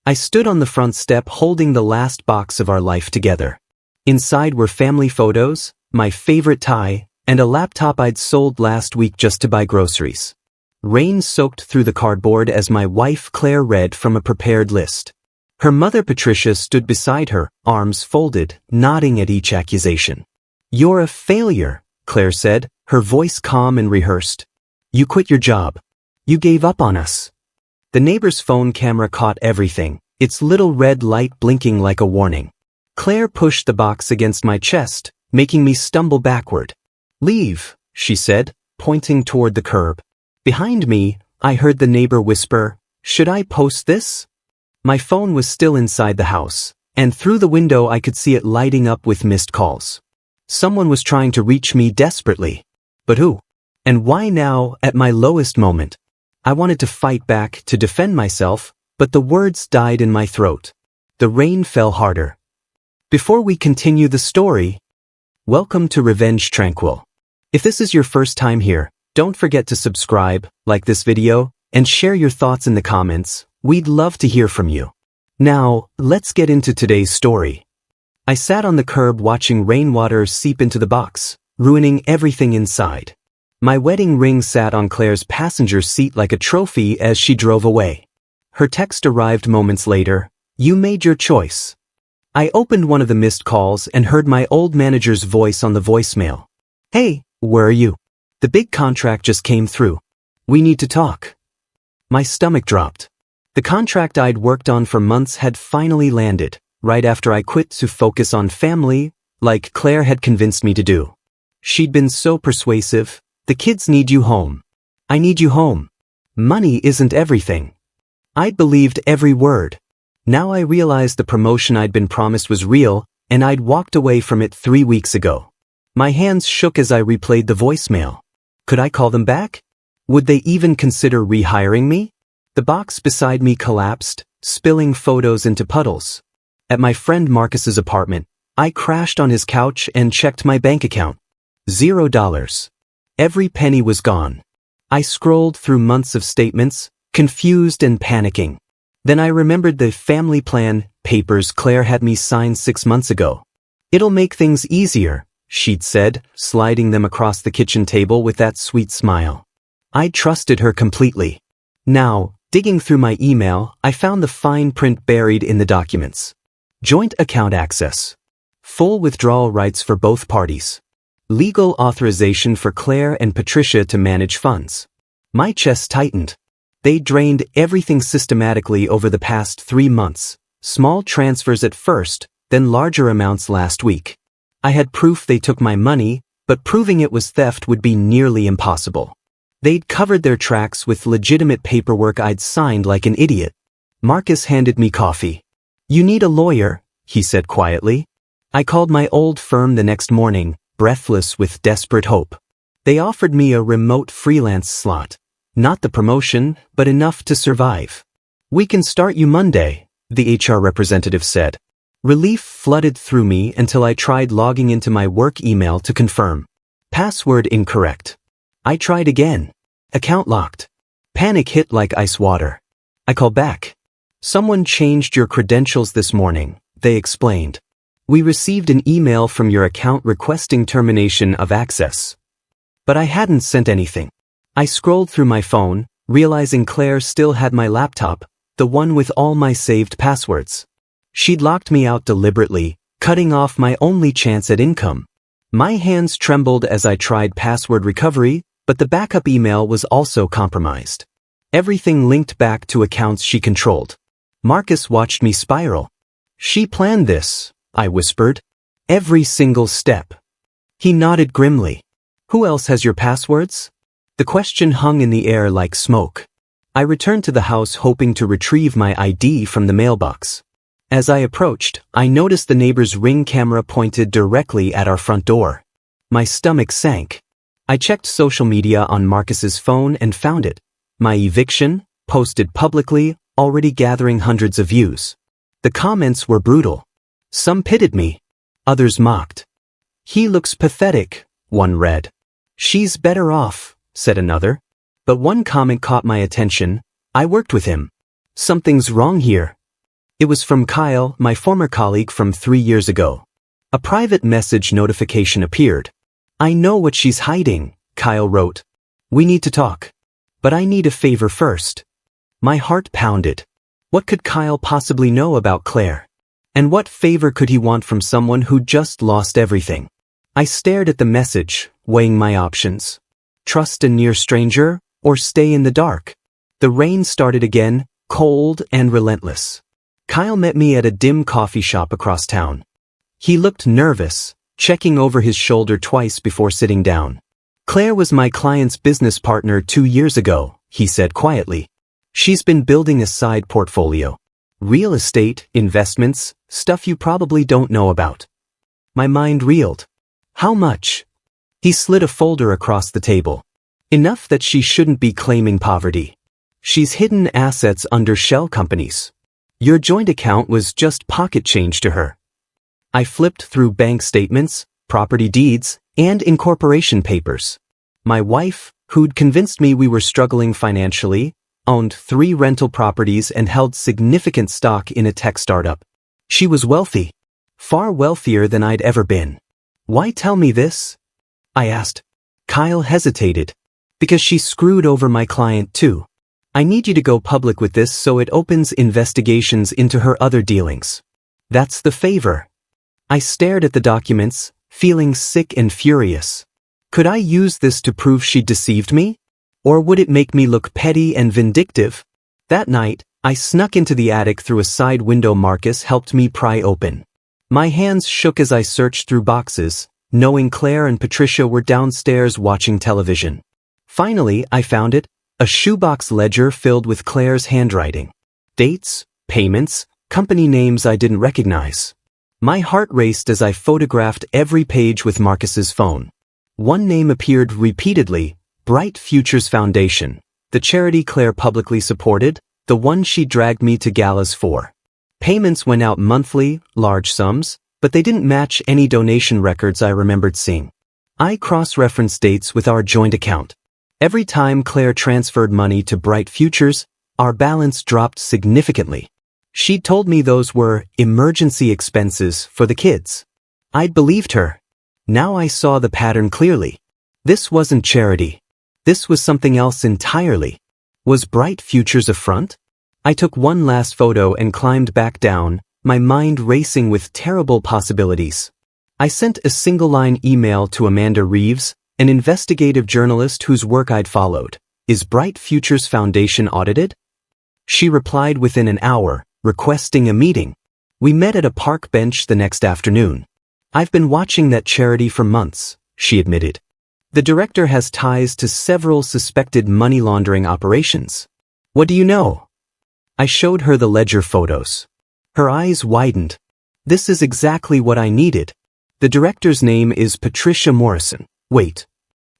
I stood on the front step holding the last box of our life together. Inside were family photos, my favorite tie, and a laptop I'd sold last week just to buy groceries. Rain soaked through the cardboard as my wife Claire read from a prepared list. Her mother Patricia stood beside her, arms folded, nodding at each accusation. "You're a failure," Claire said, her voice calm and rehearsed. "You quit your job. You gave up on us." The neighbor's phone camera caught everything, its little red light blinking like a warning. Claire pushed the box against my chest, making me stumble backward. "Leave," she said, pointing toward the curb. Behind me, I heard the neighbor whisper, "Should I post this?" My phone was still inside the house, and through the window I could see it lighting up with missed calls. Someone was trying to reach me desperately. But who? And why now, at my lowest moment? I wanted to fight back, to defend myself, but the words died in my throat. The rain fell harder. Before we continue the story, welcome to Revenge Tranquil. If this is your first time here, don't forget to subscribe, like this video, and share your thoughts in the comments. We'd love to hear from you. Now, let's get into today's story. I sat on the curb watching rainwater seep into the box, ruining everything inside. My wedding ring sat on Claire's passenger seat like a trophy as she drove away. Her text arrived moments later, "You made your choice." I opened one of the missed calls and heard my old manager's voice on the voicemail. "Hey, where are you? The big contract just came through. We need to talk." My stomach dropped. The contract I'd worked on for months had finally landed, right after I quit to focus on family, like Claire had convinced me to do. She'd been so persuasive. "The kids need you home. I need you home. Money isn't everything." I'd believed every word. Now I realized the promotion I'd been promised was real, and I'd walked away from it 3 weeks ago. My hands shook as I replayed the voicemail. Could I call them back? Would they even consider rehiring me? The box beside me collapsed, spilling photos into puddles. At my friend Marcus's apartment, I crashed on his couch and checked my bank account. $0. Every penny was gone. I scrolled through months of statements, confused and panicking. Then I remembered the family plan papers Claire had me sign 6 months ago. "It'll make things easier," she'd said, sliding them across the kitchen table with that sweet smile. I trusted her completely. Now, digging through my email, I found the fine print buried in the documents. Joint account access. Full withdrawal rights for both parties. Legal authorization for Claire and Patricia to manage funds. My chest tightened. They drained everything systematically over the past 3 months. Small transfers at first, then larger amounts last week. I had proof they took my money, but proving it was theft would be nearly impossible. They'd covered their tracks with legitimate paperwork I'd signed like an idiot. Marcus handed me coffee. "You need a lawyer," he said quietly. I called my old firm the next morning, breathless with desperate hope. They offered me a remote freelance slot. Not the promotion, but enough to survive. "We can start you Monday," the HR representative said. Relief flooded through me until I tried logging into my work email to confirm. Password incorrect. I tried again. Account locked. Panic hit like ice water. I called back. "Someone changed your credentials this morning," they explained. "We received an email from your account requesting termination of access." But I hadn't sent anything. I scrolled through my phone, realizing Claire still had my laptop, the one with all my saved passwords. She'd locked me out deliberately, cutting off my only chance at income. My hands trembled as I tried password recovery, but the backup email was also compromised. Everything linked back to accounts she controlled. Marcus watched me spiral. "She planned this," I whispered. "Every single step." He nodded grimly. "Who else has your passwords?" The question hung in the air like smoke. I returned to the house hoping to retrieve my ID from the mailbox. As I approached, I noticed the neighbor's Ring camera pointed directly at our front door. My stomach sank. I checked social media on Marcus's phone and found it. My eviction, posted publicly, already gathering hundreds of views. The comments were brutal. Some pitied me. Others mocked. "He looks pathetic," one read. "She's better off," said another. But one comment caught my attention. "I worked with him. Something's wrong here." It was from Kyle, my former colleague from 3 years ago. A private message notification appeared. "I know what she's hiding," Kyle wrote. "We need to talk. But I need a favor first." My heart pounded. What could Kyle possibly know about Claire? And what favor could he want from someone who just lost everything? I stared at the message, weighing my options. Trust a near stranger, or stay in the dark. The rain started again, cold and relentless. Kyle met me at a dim coffee shop across town. He looked nervous, checking over his shoulder twice before sitting down. "Claire was my client's business partner 2 years ago," he said quietly. "She's been building a side portfolio. Real estate, investments, stuff you probably don't know about." My mind reeled. "How much?" He slid a folder across the table. "Enough that she shouldn't be claiming poverty. She's hidden assets under shell companies. Your joint account was just pocket change to her." I flipped through bank statements, property deeds, and incorporation papers. My wife, who'd convinced me we were struggling financially, owned 3 rental properties and held significant stock in a tech startup. She was wealthy. Far wealthier than I'd ever been. "Why tell me this?" I asked. Kyle hesitated. "Because she screwed over my client too. I need you to go public with this so it opens investigations into her other dealings. That's the favor." I stared at the documents, feeling sick and furious. Could I use this to prove she deceived me? Or would it make me look petty and vindictive? That night, I snuck into the attic through a side window Marcus helped me pry open. My hands shook as I searched through boxes, knowing Claire and Patricia were downstairs watching television. Finally, I found it, a shoebox ledger filled with Claire's handwriting. Dates, payments, company names I didn't recognize. My heart raced as I photographed every page with Marcus's phone. One name appeared repeatedly, Bright Futures Foundation, the charity Claire publicly supported, the one she dragged me to galas for. Payments went out monthly, large sums, but they didn't match any donation records I remembered seeing. I cross-referenced dates with our joint account. Every time Claire transferred money to Bright Futures, our balance dropped significantly. She'd told me those were emergency expenses for the kids. I'd believed her. Now I saw the pattern clearly. This wasn't charity. This was something else entirely. Was Bright Futures a front? I took one last photo and climbed back down, my mind racing with terrible possibilities. I sent a single-line email to Amanda Reeves, an investigative journalist whose work I'd followed. "Is Bright Futures Foundation audited?" She replied within an hour, requesting a meeting. We met at a park bench the next afternoon. "I've been watching that charity for months," she admitted. "The director has ties to several suspected money laundering operations." "What do you know?" I showed her the ledger photos. Her eyes widened. "This is exactly what I needed. The director's name is Patricia Morrison." "Wait."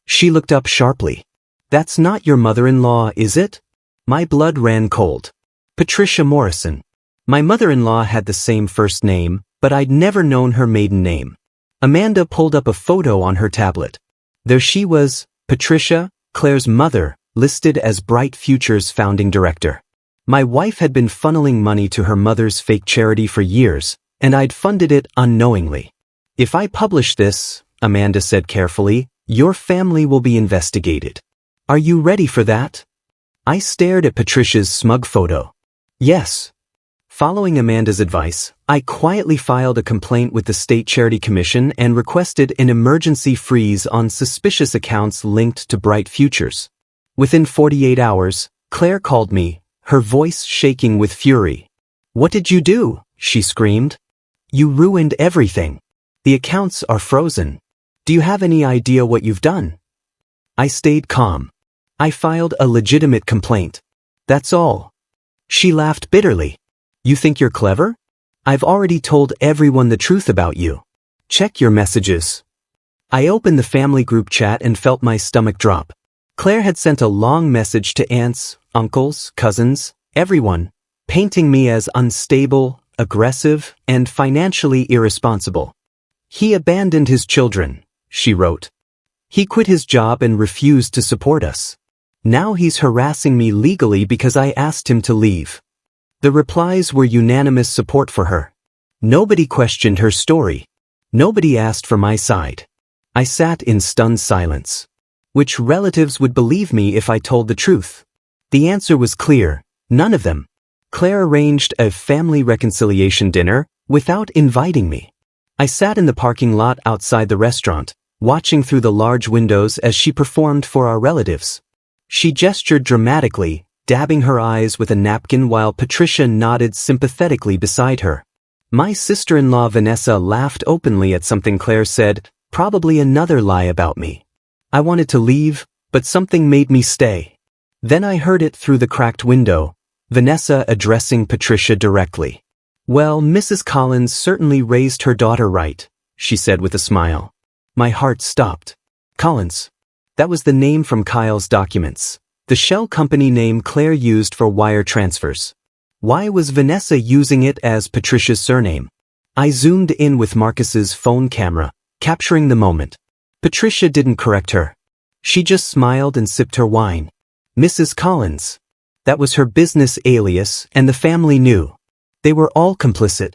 She looked up sharply. "That's not your mother-in-law, is it?" My blood ran cold. Patricia Morrison. My mother-in-law had the same first name, but I'd never known her maiden name. Amanda pulled up a photo on her tablet. There she was, Patricia, Claire's mother, listed as Bright Futures founding director. My wife had been funneling money to her mother's fake charity for years, and I'd funded it unknowingly. "If I publish this," Amanda said carefully, "your family will be investigated. Are you ready for that?" I stared at Patricia's smug photo. Yes. Following Amanda's advice, I quietly filed a complaint with the State Charity Commission and requested an emergency freeze on suspicious accounts linked to Bright Futures. Within 48 hours, Claire called me, her voice shaking with fury. "What did you do?" she screamed. "You ruined everything. The accounts are frozen. Do you have any idea what you've done?" I stayed calm. "I filed a legitimate complaint. That's all." She laughed bitterly. "You think you're clever? I've already told everyone the truth about you. Check your messages." I opened the family group chat and felt my stomach drop. Claire had sent a long message to aunts, uncles, cousins, everyone, painting me as unstable, aggressive, and financially irresponsible. "He abandoned his children," she wrote. "He quit his job and refused to support us. Now he's harassing me legally because I asked him to leave." The replies were unanimous support for her. Nobody questioned her story. Nobody asked for my side. I sat in stunned silence. Which relatives would believe me if I told the truth? The answer was clear: none of them. Claire arranged a family reconciliation dinner without inviting me. I sat in the parking lot outside the restaurant, watching through the large windows as she performed for our relatives. She gestured dramatically, dabbing her eyes with a napkin while Patricia nodded sympathetically beside her. My sister-in-law Vanessa laughed openly at something Claire said, probably another lie about me. I wanted to leave, but something made me stay. Then I heard it through the cracked window, Vanessa addressing Patricia directly. "Well, Mrs. Collins certainly raised her daughter right," she said with a smile. My heart stopped. Collins. That was the name from Kyle's documents, the shell company name Claire used for wire transfers. Why was Vanessa using it as Patricia's surname? I zoomed in with Marcus's phone camera, capturing the moment. Patricia didn't correct her. She just smiled and sipped her wine. Mrs. Collins. That was her business alias, and the family knew. They were all complicit.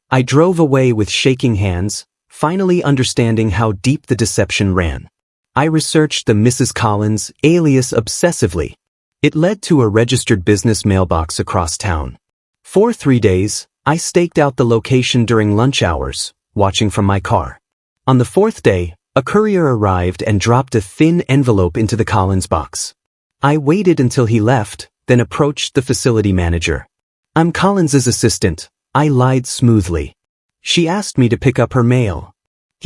I drove away with shaking hands, finally understanding how deep the deception ran. I researched the Mrs. Collins alias obsessively. It led to a registered business mailbox across town. For 3 days, I staked out the location during lunch hours, watching from my car. On the 4th day, a courier arrived and dropped a thin envelope into the Collins box. I waited until he left, then approached the facility manager. "I'm Collins's assistant," I lied smoothly. She asked me to pick up her mail.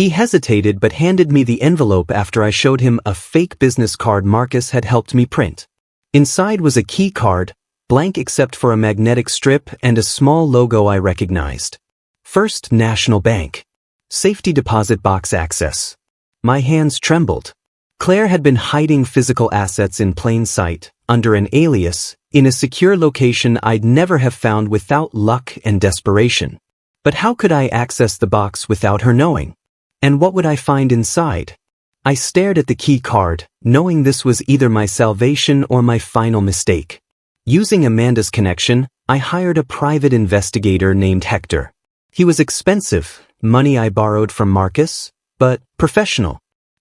He hesitated but handed me the envelope after I showed him a fake business card Marcus had helped me print. Inside was a key card, blank except for a magnetic strip and a small logo I recognized. First National Bank. Safety deposit box access. My hands trembled. Claire had been hiding physical assets in plain sight, under an alias, in a secure location I'd never have found without luck and desperation. But how could I access the box without her knowing? And what would I find inside? I stared at the key card, knowing this was either my salvation or my final mistake. Using Amanda's connection, I hired a private investigator named Hector. He was expensive, money I borrowed from Marcus, but professional.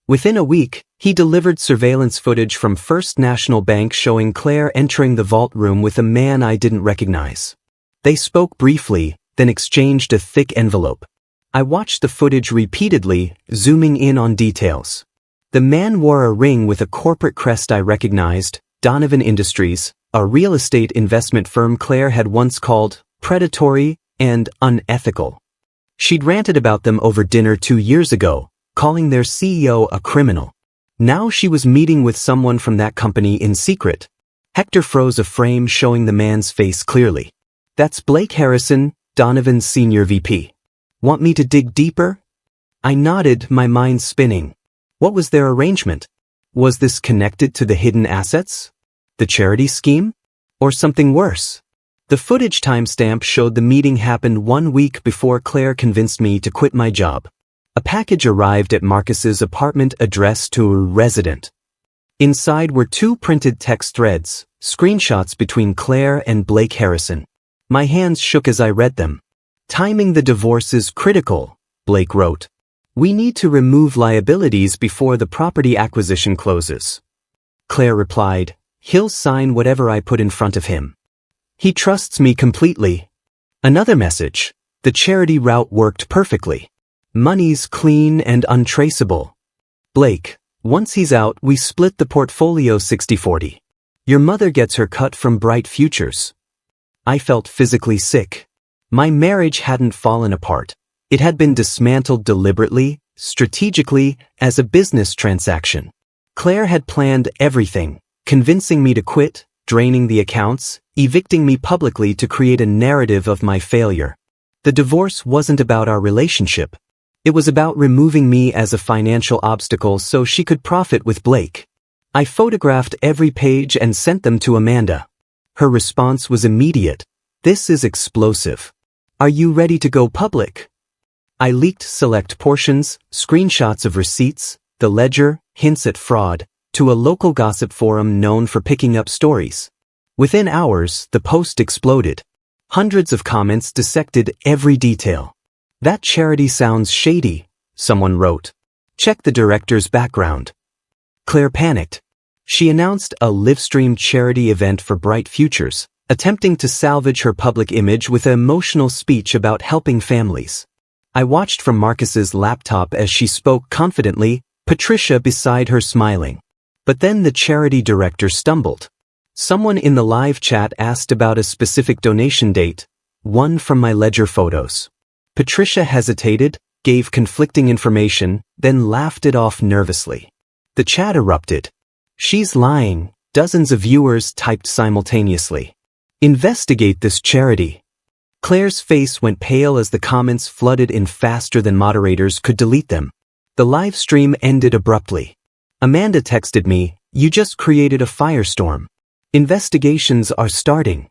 Within a week, he delivered surveillance footage from First National Bank showing Claire entering the vault room with a man I didn't recognize. They spoke briefly, then exchanged a thick envelope. I watched the footage repeatedly, zooming in on details. The man wore a ring with a corporate crest I recognized, Donovan Industries, a real estate investment firm Claire had once called predatory and unethical. She'd ranted about them over dinner 2 years ago, calling their CEO a criminal. Now she was meeting with someone from that company in secret. Hector froze a frame showing the man's face clearly. "That's Blake Harrison, Donovan's senior VP. Want me to dig deeper?" I nodded, my mind spinning. What was their arrangement? Was this connected to the hidden assets? The charity scheme? Or something worse? The footage timestamp showed the meeting happened 1 week before Claire convinced me to quit my job. A package arrived at Marcus's apartment addressed to a resident. Inside were 2 printed text threads, screenshots between Claire and Blake Harrison. My hands shook as I read them. "Timing the divorce is critical," Blake wrote. "We need to remove liabilities before the property acquisition closes." Claire replied, "He'll sign whatever I put in front of him. He trusts me completely." Another message. "The charity route worked perfectly. Money's clean and untraceable. Blake, once he's out, we split the portfolio 60-40. Your mother gets her cut from Bright Futures." I felt physically sick. My marriage hadn't fallen apart. It had been dismantled deliberately, strategically, as a business transaction. Claire had planned everything, convincing me to quit, draining the accounts, evicting me publicly to create a narrative of my failure. The divorce wasn't about our relationship. It was about removing me as a financial obstacle so she could profit with Blake. I photographed every page and sent them to Amanda. Her response was immediate. "This is explosive. Are you ready to go public?" I leaked select portions, screenshots of receipts, the ledger, hints at fraud, to a local gossip forum known for picking up stories. Within hours, the post exploded. Hundreds of comments dissected every detail. "That charity sounds shady," someone wrote. "Check the director's background." Claire panicked. She announced a live-stream charity event for Bright Futures, attempting to salvage her public image with an emotional speech about helping families. I watched from Marcus's laptop as she spoke confidently, Patricia beside her smiling. But then the charity director stumbled. Someone in the live chat asked about a specific donation date, one from my ledger photos. Patricia hesitated, gave conflicting information, then laughed it off nervously. The chat erupted. "She's lying," dozens of viewers typed simultaneously. "Investigate this charity." Claire's face went pale as the comments flooded in faster than moderators could delete them. The live stream ended abruptly. Amanda texted me, "You just created a firestorm. Investigations are starting."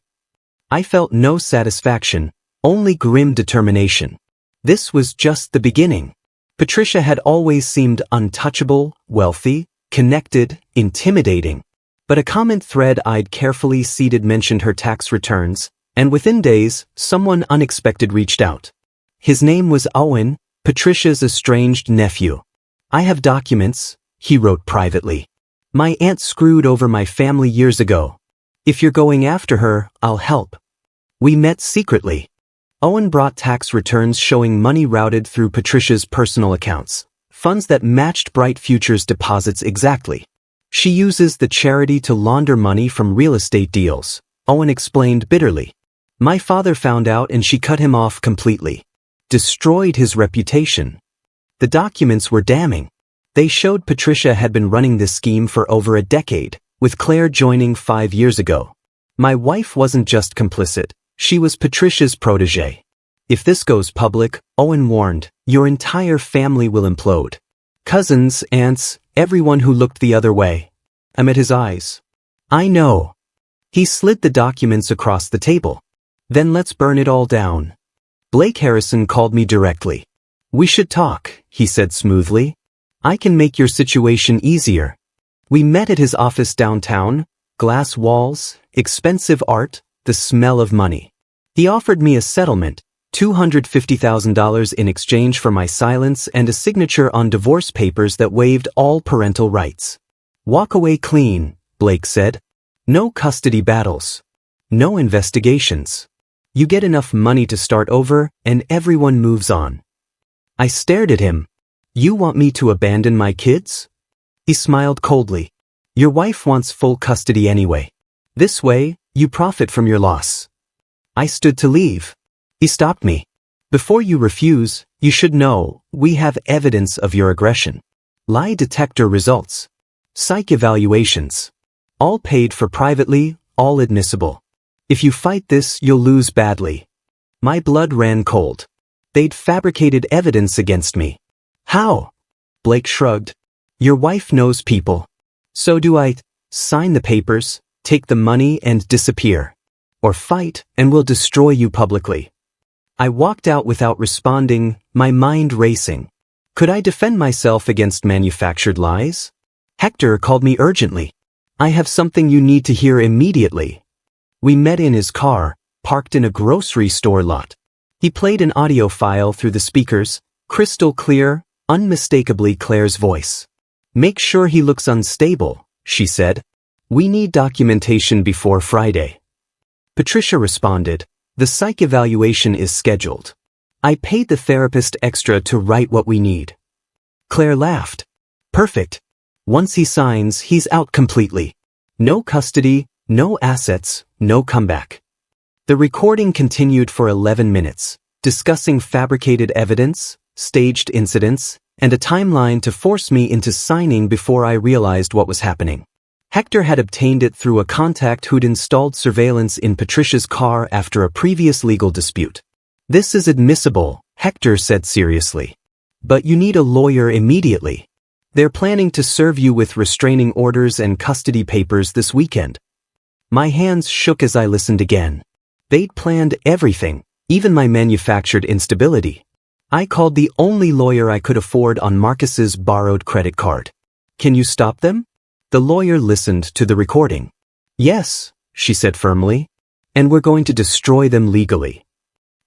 I felt no satisfaction, only grim determination. This was just the beginning. Patricia had always seemed untouchable, wealthy, connected, intimidating. But a comment thread I'd carefully seeded mentioned her tax returns, and within days, someone unexpected reached out. His name was Owen, Patricia's estranged nephew. "I have documents," he wrote privately. "My aunt screwed over my family years ago. If you're going after her, I'll help." We met secretly. Owen brought tax returns showing money routed through Patricia's personal accounts, funds that matched Bright Futures deposits exactly. "She uses the charity to launder money from real estate deals," Owen explained bitterly. "My father found out and she cut him off completely. Destroyed his reputation." The documents were damning. They showed Patricia had been running this scheme for over a decade, with Claire joining 5 years ago. My wife wasn't just complicit, she was Patricia's protege. "If this goes public," Owen warned, "your entire family will implode. Cousins, aunts, everyone who looked the other way." I met his eyes. "I know." He slid the documents across the table. "Then let's burn it all down." Blake Harrison called me directly. "We should talk," he said smoothly. "I can make your situation easier." We met at his office downtown, glass walls, expensive art, the smell of money. He offered me a settlement, $250,000 in exchange for my silence and a signature on divorce papers that waived all parental rights. "Walk away clean," Blake said. "No custody battles. No investigations. You get enough money to start over and everyone moves on." I stared at him. "You want me to abandon my kids?" He smiled coldly. "Your wife wants full custody anyway. This way, you profit from your loss." I stood to leave. He stopped me. "Before you refuse, you should know, we have evidence of your aggression. Lie detector results. Psych evaluations. All paid for privately, all admissible. If you fight this, you'll lose badly." My blood ran cold. They'd fabricated evidence against me. "How?" Blake shrugged. "Your wife knows people. So do I. Sign the papers, take the money and disappear. Or fight, and we'll destroy you publicly." I walked out without responding, my mind racing. Could I defend myself against manufactured lies? Hector called me urgently. "I have something you need to hear immediately." We met in his car, parked in a grocery store lot. He played an audio file through the speakers, crystal clear, unmistakably Claire's voice. "Make sure he looks unstable," she said. "We need documentation before Friday." Patricia responded, "The psych evaluation is scheduled. I paid the therapist extra to write what we need." Claire laughed. "Perfect. Once he signs, he's out completely. No custody, no assets, no comeback." The recording continued for 11 minutes, discussing fabricated evidence, staged incidents, and a timeline to force me into signing before I realized what was happening. Hector had obtained it through a contact who'd installed surveillance in Patricia's car after a previous legal dispute. "This is admissible," Hector said seriously. "But you need a lawyer immediately. They're planning to serve you with restraining orders and custody papers this weekend." My hands shook as I listened again. They'd planned everything, even my manufactured instability. I called the only lawyer I could afford on Marcus's borrowed credit card. "Can you stop them?" The lawyer listened to the recording. "Yes," she said firmly. and we're going to destroy them legally.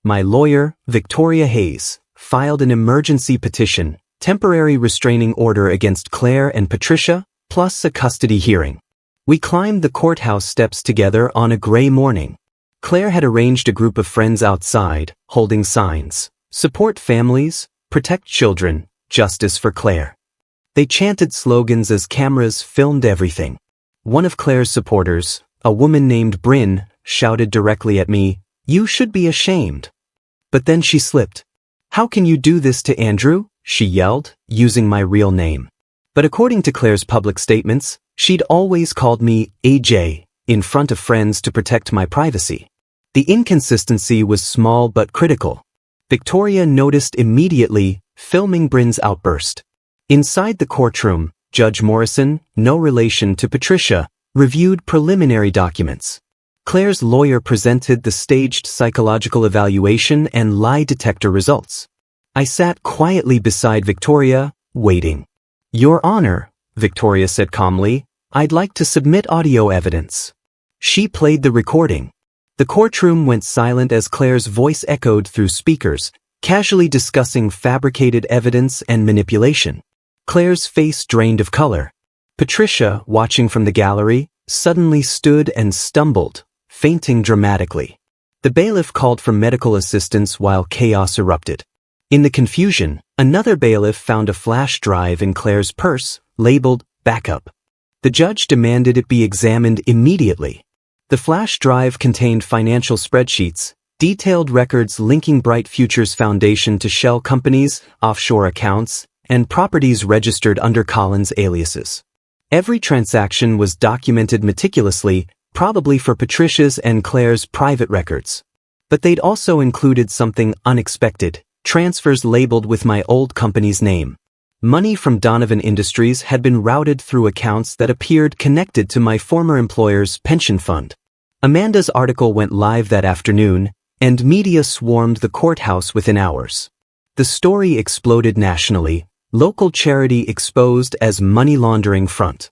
My lawyer, Victoria Hayes, filed an emergency petition, temporary restraining order against Claire and Patricia, plus a custody hearing. We climbed the courthouse steps together on a gray morning. Claire had arranged a group of friends outside, holding signs. Support families, protect children, justice for Claire. They chanted slogans as cameras filmed everything. One of Claire's supporters, a woman named Bryn, shouted directly at me, "You should be ashamed." But then she slipped. "How can you do this to Andrew?" she yelled, using my real name. But according to Claire's public statements, she'd always called me AJ in front of friends to protect my privacy. The inconsistency was small but critical. Victoria noticed immediately, filming Bryn's outburst. Inside the courtroom, Judge Morrison, no relation to Patricia, reviewed preliminary documents. Claire's lawyer presented the staged psychological evaluation and lie detector results. I sat quietly beside Victoria, waiting. "Your Honor," Victoria said calmly, "I'd like to submit audio evidence." She played the recording. The courtroom went silent as Claire's voice echoed through speakers, casually discussing fabricated evidence and manipulation. Claire's face drained of color. Patricia, watching from the gallery, suddenly stood and stumbled, fainting dramatically. The bailiff called for medical assistance while chaos erupted. In the confusion, another bailiff found a flash drive in Claire's purse, labeled backup. The judge demanded it be examined immediately. The flash drive contained financial spreadsheets, detailed records linking Bright Futures Foundation to shell companies, offshore accounts, and properties registered under Collins' aliases. Every transaction was documented meticulously, probably for Patricia's and Claire's private records. But they'd also included something unexpected, transfers labeled with my old company's name. Money from Donovan Industries had been routed through accounts that appeared connected to my former employer's pension fund. Amanda's article went live that afternoon, and media swarmed the courthouse within hours. The story exploded nationally, local charity exposed as money laundering front.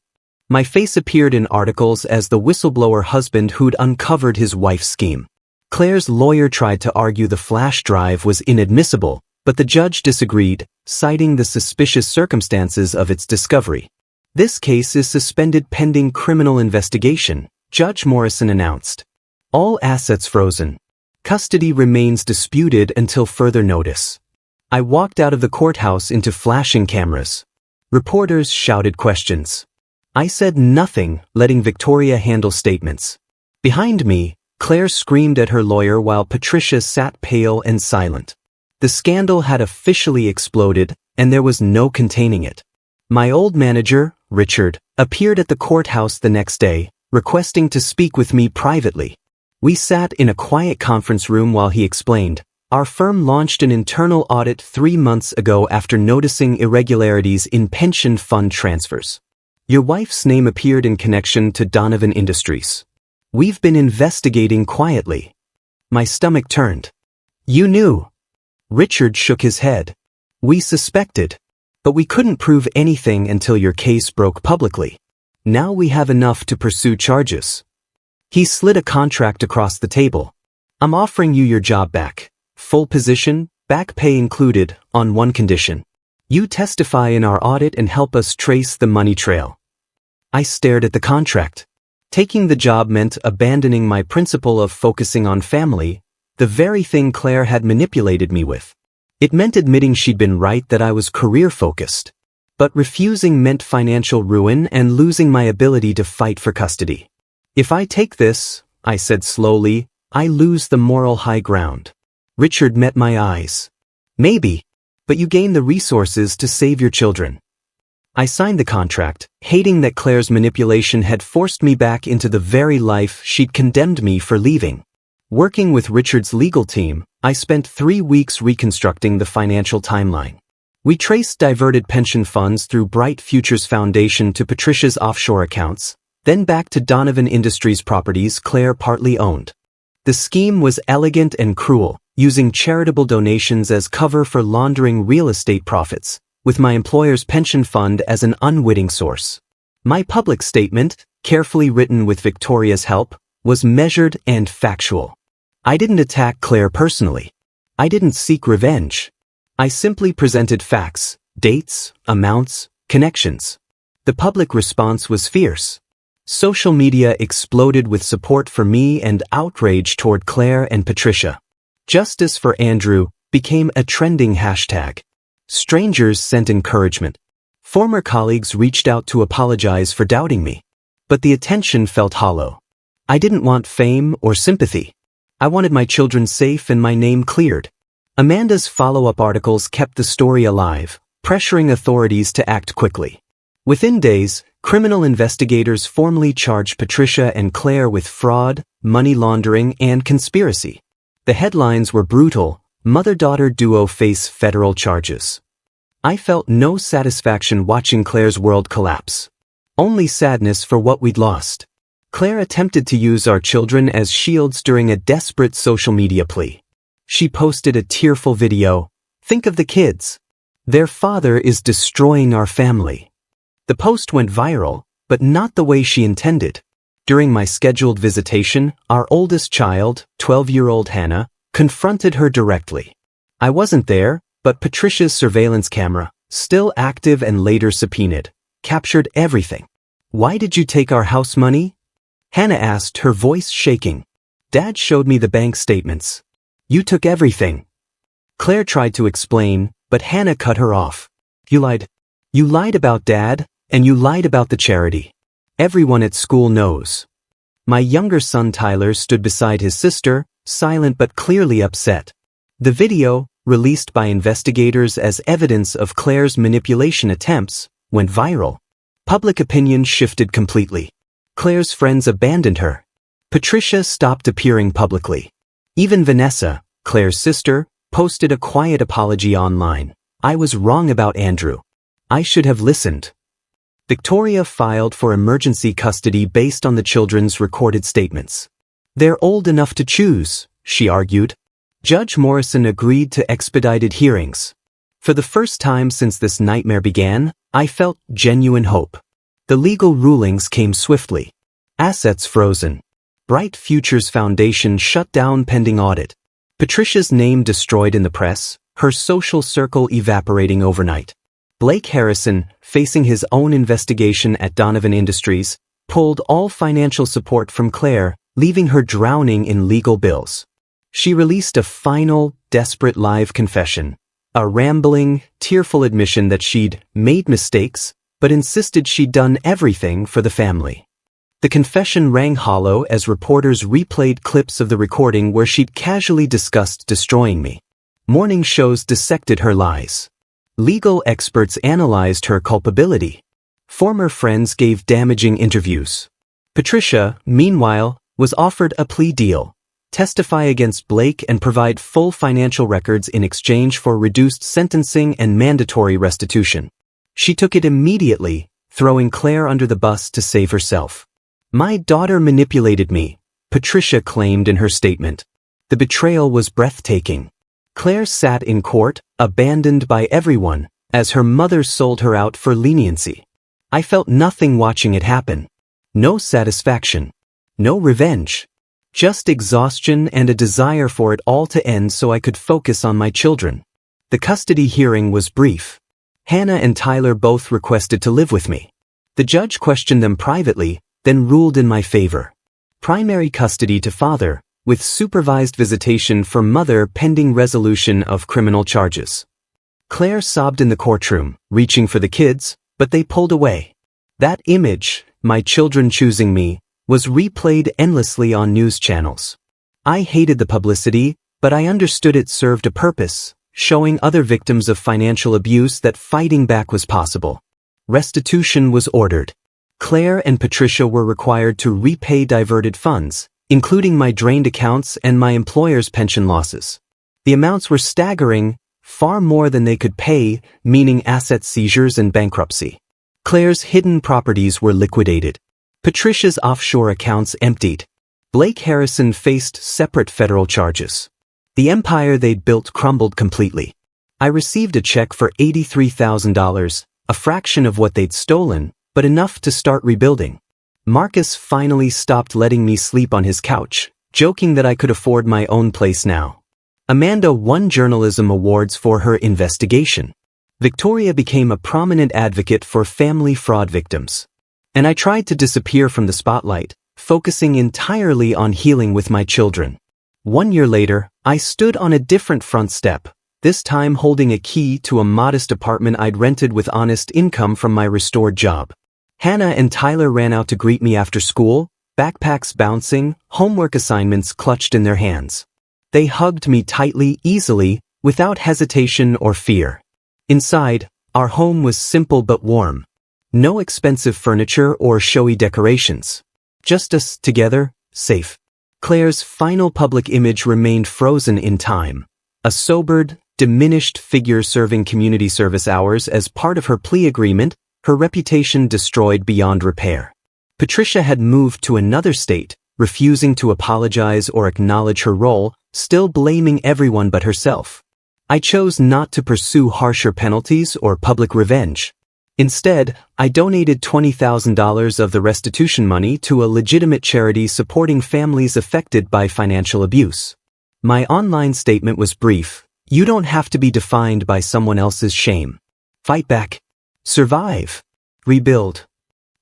My face appeared in articles as the whistleblower husband who'd uncovered his wife's scheme. Claire's lawyer tried to argue the flash drive was inadmissible, but the judge disagreed, citing the suspicious circumstances of its discovery. "This case is suspended pending criminal investigation," Judge Morrison announced. "All assets frozen. Custody remains disputed until further notice." I walked out of the courthouse into flashing cameras. Reporters shouted questions. I said nothing, letting Victoria handle statements. Behind me, Claire screamed at her lawyer while Patricia sat pale and silent. The scandal had officially exploded, and there was no containing it. My old manager, Richard, appeared at the courthouse the next day, requesting to speak with me privately. We sat in a quiet conference room while he explained, "Our firm launched an internal audit 3 months ago after noticing irregularities in pension fund transfers. Your wife's name appeared in connection to Donovan Industries. We've been investigating quietly." My stomach turned. "You knew?" Richard shook his head. "We suspected, but we couldn't prove anything until your case broke publicly. Now we have enough to pursue charges." He slid a contract across the table. "I'm offering you your job back. Full position, back pay included, on one condition. You testify in our audit and help us trace the money trail." I stared at the contract. Taking the job meant abandoning my principle of focusing on family, the very thing Claire had manipulated me with. It meant admitting she'd been right that I was career-focused. But refusing meant financial ruin and losing my ability to fight for custody. "If I take this," I said slowly, "I lose the moral high ground." Richard met my eyes. "Maybe, but you gain the resources to save your children." I signed the contract, hating that Claire's manipulation had forced me back into the very life she'd condemned me for leaving. Working with Richard's legal team, I spent 3 weeks reconstructing the financial timeline. We traced diverted pension funds through Bright Futures Foundation to Patricia's offshore accounts, then back to Donovan Industries properties Claire partly owned. The scheme was elegant and cruel, using charitable donations as cover for laundering real estate profits, with my employer's pension fund as an unwitting source. My public statement, carefully written with Victoria's help, was measured and factual. I didn't attack Claire personally. I didn't seek revenge. I simply presented facts, dates, amounts, connections. The public response was fierce. Social media exploded with support for me and outrage toward Claire and Patricia. Justice for Andrew became a trending hashtag. Strangers sent encouragement. Former colleagues reached out to apologize for doubting me. But the attention felt hollow. I didn't want fame or sympathy. I wanted my children safe and my name cleared. Amanda's follow-up articles kept the story alive, pressuring authorities to act quickly. Within days, criminal investigators formally charged Patricia and Claire with fraud, money laundering, and conspiracy. The headlines were brutal. Mother-daughter duo face federal charges. I felt no satisfaction watching Claire's world collapse. Only sadness for what we'd lost. Claire attempted to use our children as shields during a desperate social media plea. She posted a tearful video. "Think of the kids. Their father is destroying our family." The post went viral, but not the way she intended. During my scheduled visitation, our oldest child, 12-year-old Hannah, confronted her directly. I wasn't there, but Patricia's surveillance camera, still active and later subpoenaed, captured everything. "Why did you take our house money?" Hannah asked, her voice shaking. "Dad showed me the bank statements." "You took everything." Claire tried to explain, but Hannah cut her off. "You lied. You lied about Dad, and you lied about the charity. Everyone at school knows." My younger son Tyler stood beside his sister, silent but clearly upset. The video, released by investigators as evidence of Claire's manipulation attempts, went viral. Public opinion shifted completely. Claire's friends abandoned her. Patricia stopped appearing publicly. Even Vanessa, Claire's sister, posted a quiet apology online. "I was wrong about Andrew. I should have listened." Victoria filed for emergency custody based on the children's recorded statements. "They're old enough to choose," she argued. Judge Morrison agreed to expedited hearings. For the first time since this nightmare began, I felt genuine hope. The legal rulings came swiftly. Assets frozen. Bright Futures Foundation shut down pending audit. Patricia's name destroyed in the press, her social circle evaporating overnight. Blake Harrison, facing his own investigation at Donovan Industries, pulled all financial support from Claire, leaving her drowning in legal bills. She released a final, desperate live confession, a rambling, tearful admission that she'd made mistakes, but insisted she'd done everything for the family. The confession rang hollow as reporters replayed clips of the recording where she'd casually discussed destroying me. Morning shows dissected her lies. Legal experts analyzed her culpability. Former friends gave damaging interviews. Patricia, meanwhile, was offered a plea deal. Testify against Blake and provide full financial records in exchange for reduced sentencing and mandatory restitution. She took it immediately, throwing Claire under the bus to save herself. "My daughter manipulated me," Patricia claimed in her statement. The betrayal was breathtaking. Claire sat in court, abandoned by everyone, as her mother sold her out for leniency. I felt nothing watching it happen. No satisfaction. No revenge. Just exhaustion and a desire for it all to end so I could focus on my children. The custody hearing was brief. Hannah and Tyler both requested to live with me. The judge questioned them privately, then ruled in my favor. Primary custody to father, with supervised visitation for mother pending resolution of criminal charges. Claire sobbed in the courtroom, reaching for the kids, but they pulled away. That image, my children choosing me, was replayed endlessly on news channels. I hated the publicity, but I understood it served a purpose, showing other victims of financial abuse that fighting back was possible. Restitution was ordered. Claire and Patricia were required to repay diverted funds, including my drained accounts and my employer's pension losses. The amounts were staggering, far more than they could pay, meaning asset seizures and bankruptcy. Claire's hidden properties were liquidated. Patricia's offshore accounts emptied. Blake Harrison faced separate federal charges. The empire they'd built crumbled completely. I received a check for $83,000, a fraction of what they'd stolen, but enough to start rebuilding. Marcus finally stopped letting me sleep on his couch, joking that I could afford my own place now. Amanda won journalism awards for her investigation. Victoria became a prominent advocate for family fraud victims. And I tried to disappear from the spotlight, focusing entirely on healing with my children. 1 year later, I stood on a different front step, this time holding a key to a modest apartment I'd rented with honest income from my restored job. Hannah and Tyler ran out to greet me after school, backpacks bouncing, homework assignments clutched in their hands. They hugged me tightly, easily, without hesitation or fear. Inside, our home was simple but warm. No expensive furniture or showy decorations. Just us together, safe. Claire's final public image remained frozen in time. A sobered, diminished figure serving community service hours as part of her plea agreement, her reputation destroyed beyond repair. Patricia had moved to another state, refusing to apologize or acknowledge her role, still blaming everyone but herself. I chose not to pursue harsher penalties or public revenge. Instead, I donated $20,000 of the restitution money to a legitimate charity supporting families affected by financial abuse. My online statement was brief: you don't have to be defined by someone else's shame. Fight back. Survive. Rebuild.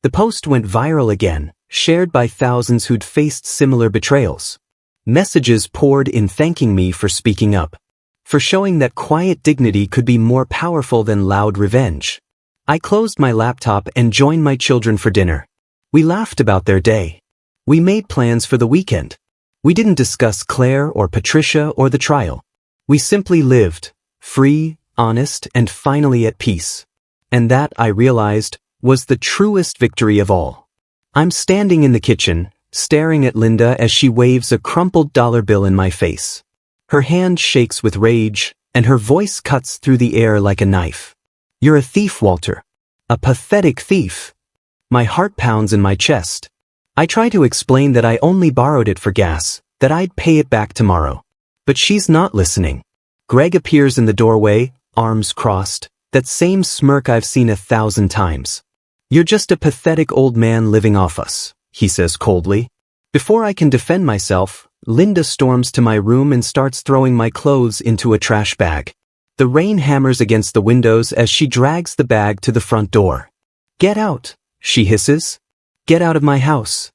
The post went viral again, shared by thousands who'd faced similar betrayals. Messages poured in thanking me for speaking up, for showing that quiet dignity could be more powerful than loud revenge. I closed my laptop and joined my children for dinner. We laughed about their day. We made plans for the weekend. We didn't discuss Claire or Patricia or the trial. We simply lived, free, honest, and finally at peace. And that, I realized, was the truest victory of all. I'm standing in the kitchen, staring at Linda as she waves a crumpled dollar bill in my face. Her hand shakes with rage, and her voice cuts through the air like a knife. "You're a thief, Walter. A pathetic thief." My heart pounds in my chest. I try to explain that I only borrowed it for gas, that I'd pay it back tomorrow. But she's not listening. Greg appears in the doorway, arms crossed, that same smirk I've seen 1,000 times. "You're just a pathetic old man living off us," he says coldly. Before I can defend myself, Linda storms to my room and starts throwing my clothes into a trash bag. The rain hammers against the windows as she drags the bag to the front door. "Get out," she hisses. "Get out of my house."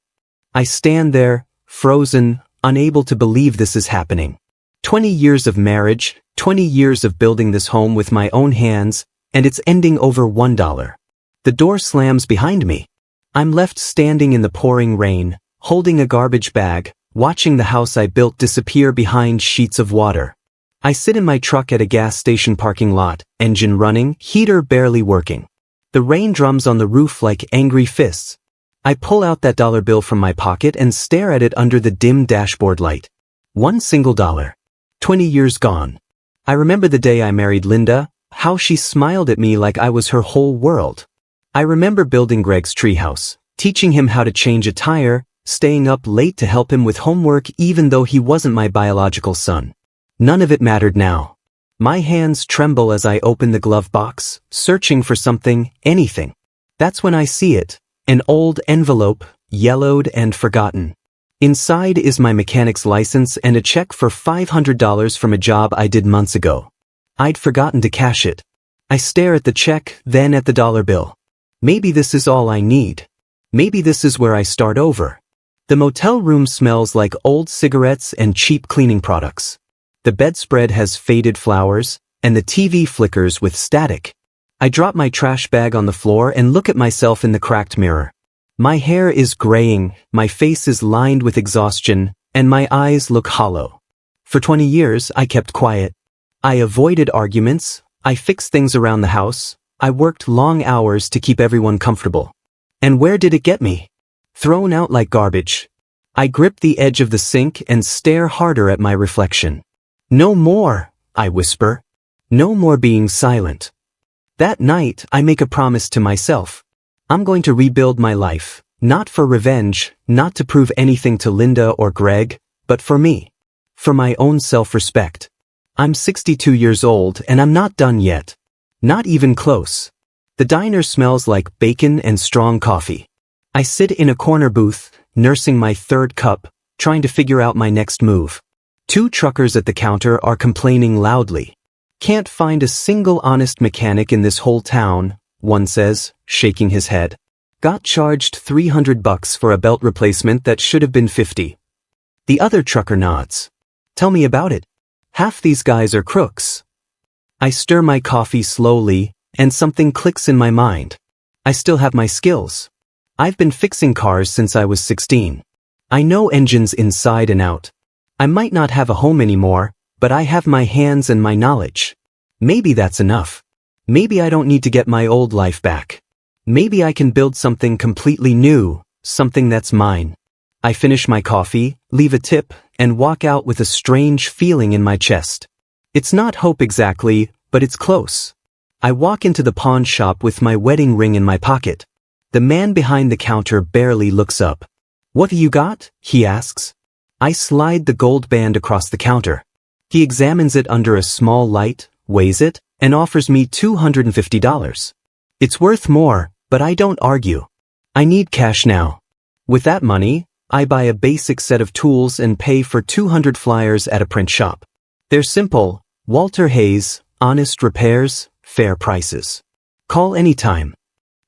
I stand there, frozen, unable to believe this is happening. 20 years of marriage, 20 years of building this home with my own hands, and it's ending over $1. The door slams behind me. I'm left standing in the pouring rain, holding a garbage bag, watching the house I built disappear behind sheets of water. I sit in my truck at a gas station parking lot, engine running, heater barely working. The rain drums on the roof like angry fists. I pull out that dollar bill from my pocket and stare at it under the dim dashboard light. One single dollar. 20 years gone. I remember the day I married Linda, how she smiled at me like I was her whole world. I remember building Greg's treehouse, teaching him how to change a tire, staying up late to help him with homework even though he wasn't my biological son. None of it mattered now. My hands tremble as I open the glove box, searching for something, anything. That's when I see it, an old envelope, yellowed and forgotten. Inside is my mechanic's license and a check for $500 from a job I did months ago. I'd forgotten to cash it. I stare at the check, then at the dollar bill. Maybe this is all I need. Maybe this is where I start over. The motel room smells like old cigarettes and cheap cleaning products. The bedspread has faded flowers, and the TV flickers with static. I drop my trash bag on the floor and look at myself in the cracked mirror. My hair is graying, my face is lined with exhaustion, and my eyes look hollow. For 20 years, I kept quiet. I avoided arguments, I fixed things around the house, I worked long hours to keep everyone comfortable. And where did it get me? Thrown out like garbage. I grip the edge of the sink and stare harder at my reflection. "No more," I whisper. "No more being silent." That night, I make a promise to myself. I'm going to rebuild my life, not for revenge, not to prove anything to Linda or Greg, but for me. For my own self-respect. I'm 62 years old and I'm not done yet. Not even close. The diner smells like bacon and strong coffee. I sit in a corner booth, nursing my third cup, trying to figure out my next move. 2 truckers at the counter are complaining loudly. Can't find a single honest mechanic in this whole town, one says, shaking his head. Got charged $300 for a belt replacement that should have been $50. The other trucker nods. Tell me about it. Half these guys are crooks. I stir my coffee slowly, and something clicks in my mind. I still have my skills. I've been fixing cars since I was 16. I know engines inside and out. I might not have a home anymore, but I have my hands and my knowledge. Maybe that's enough. Maybe I don't need to get my old life back. Maybe I can build something completely new, something that's mine. I finish my coffee, leave a tip, and walk out with a strange feeling in my chest. It's not hope exactly, but it's close. I walk into the pawn shop with my wedding ring in my pocket. The man behind the counter barely looks up. What you got? He asks. I slide the gold band across the counter. He examines it under a small light, weighs it, and offers me $250. It's worth more, but I don't argue. I need cash now. With that money, I buy a basic set of tools and pay for 200 flyers at a print shop. They're simple: Walter Hayes, honest repairs, fair prices. Call anytime.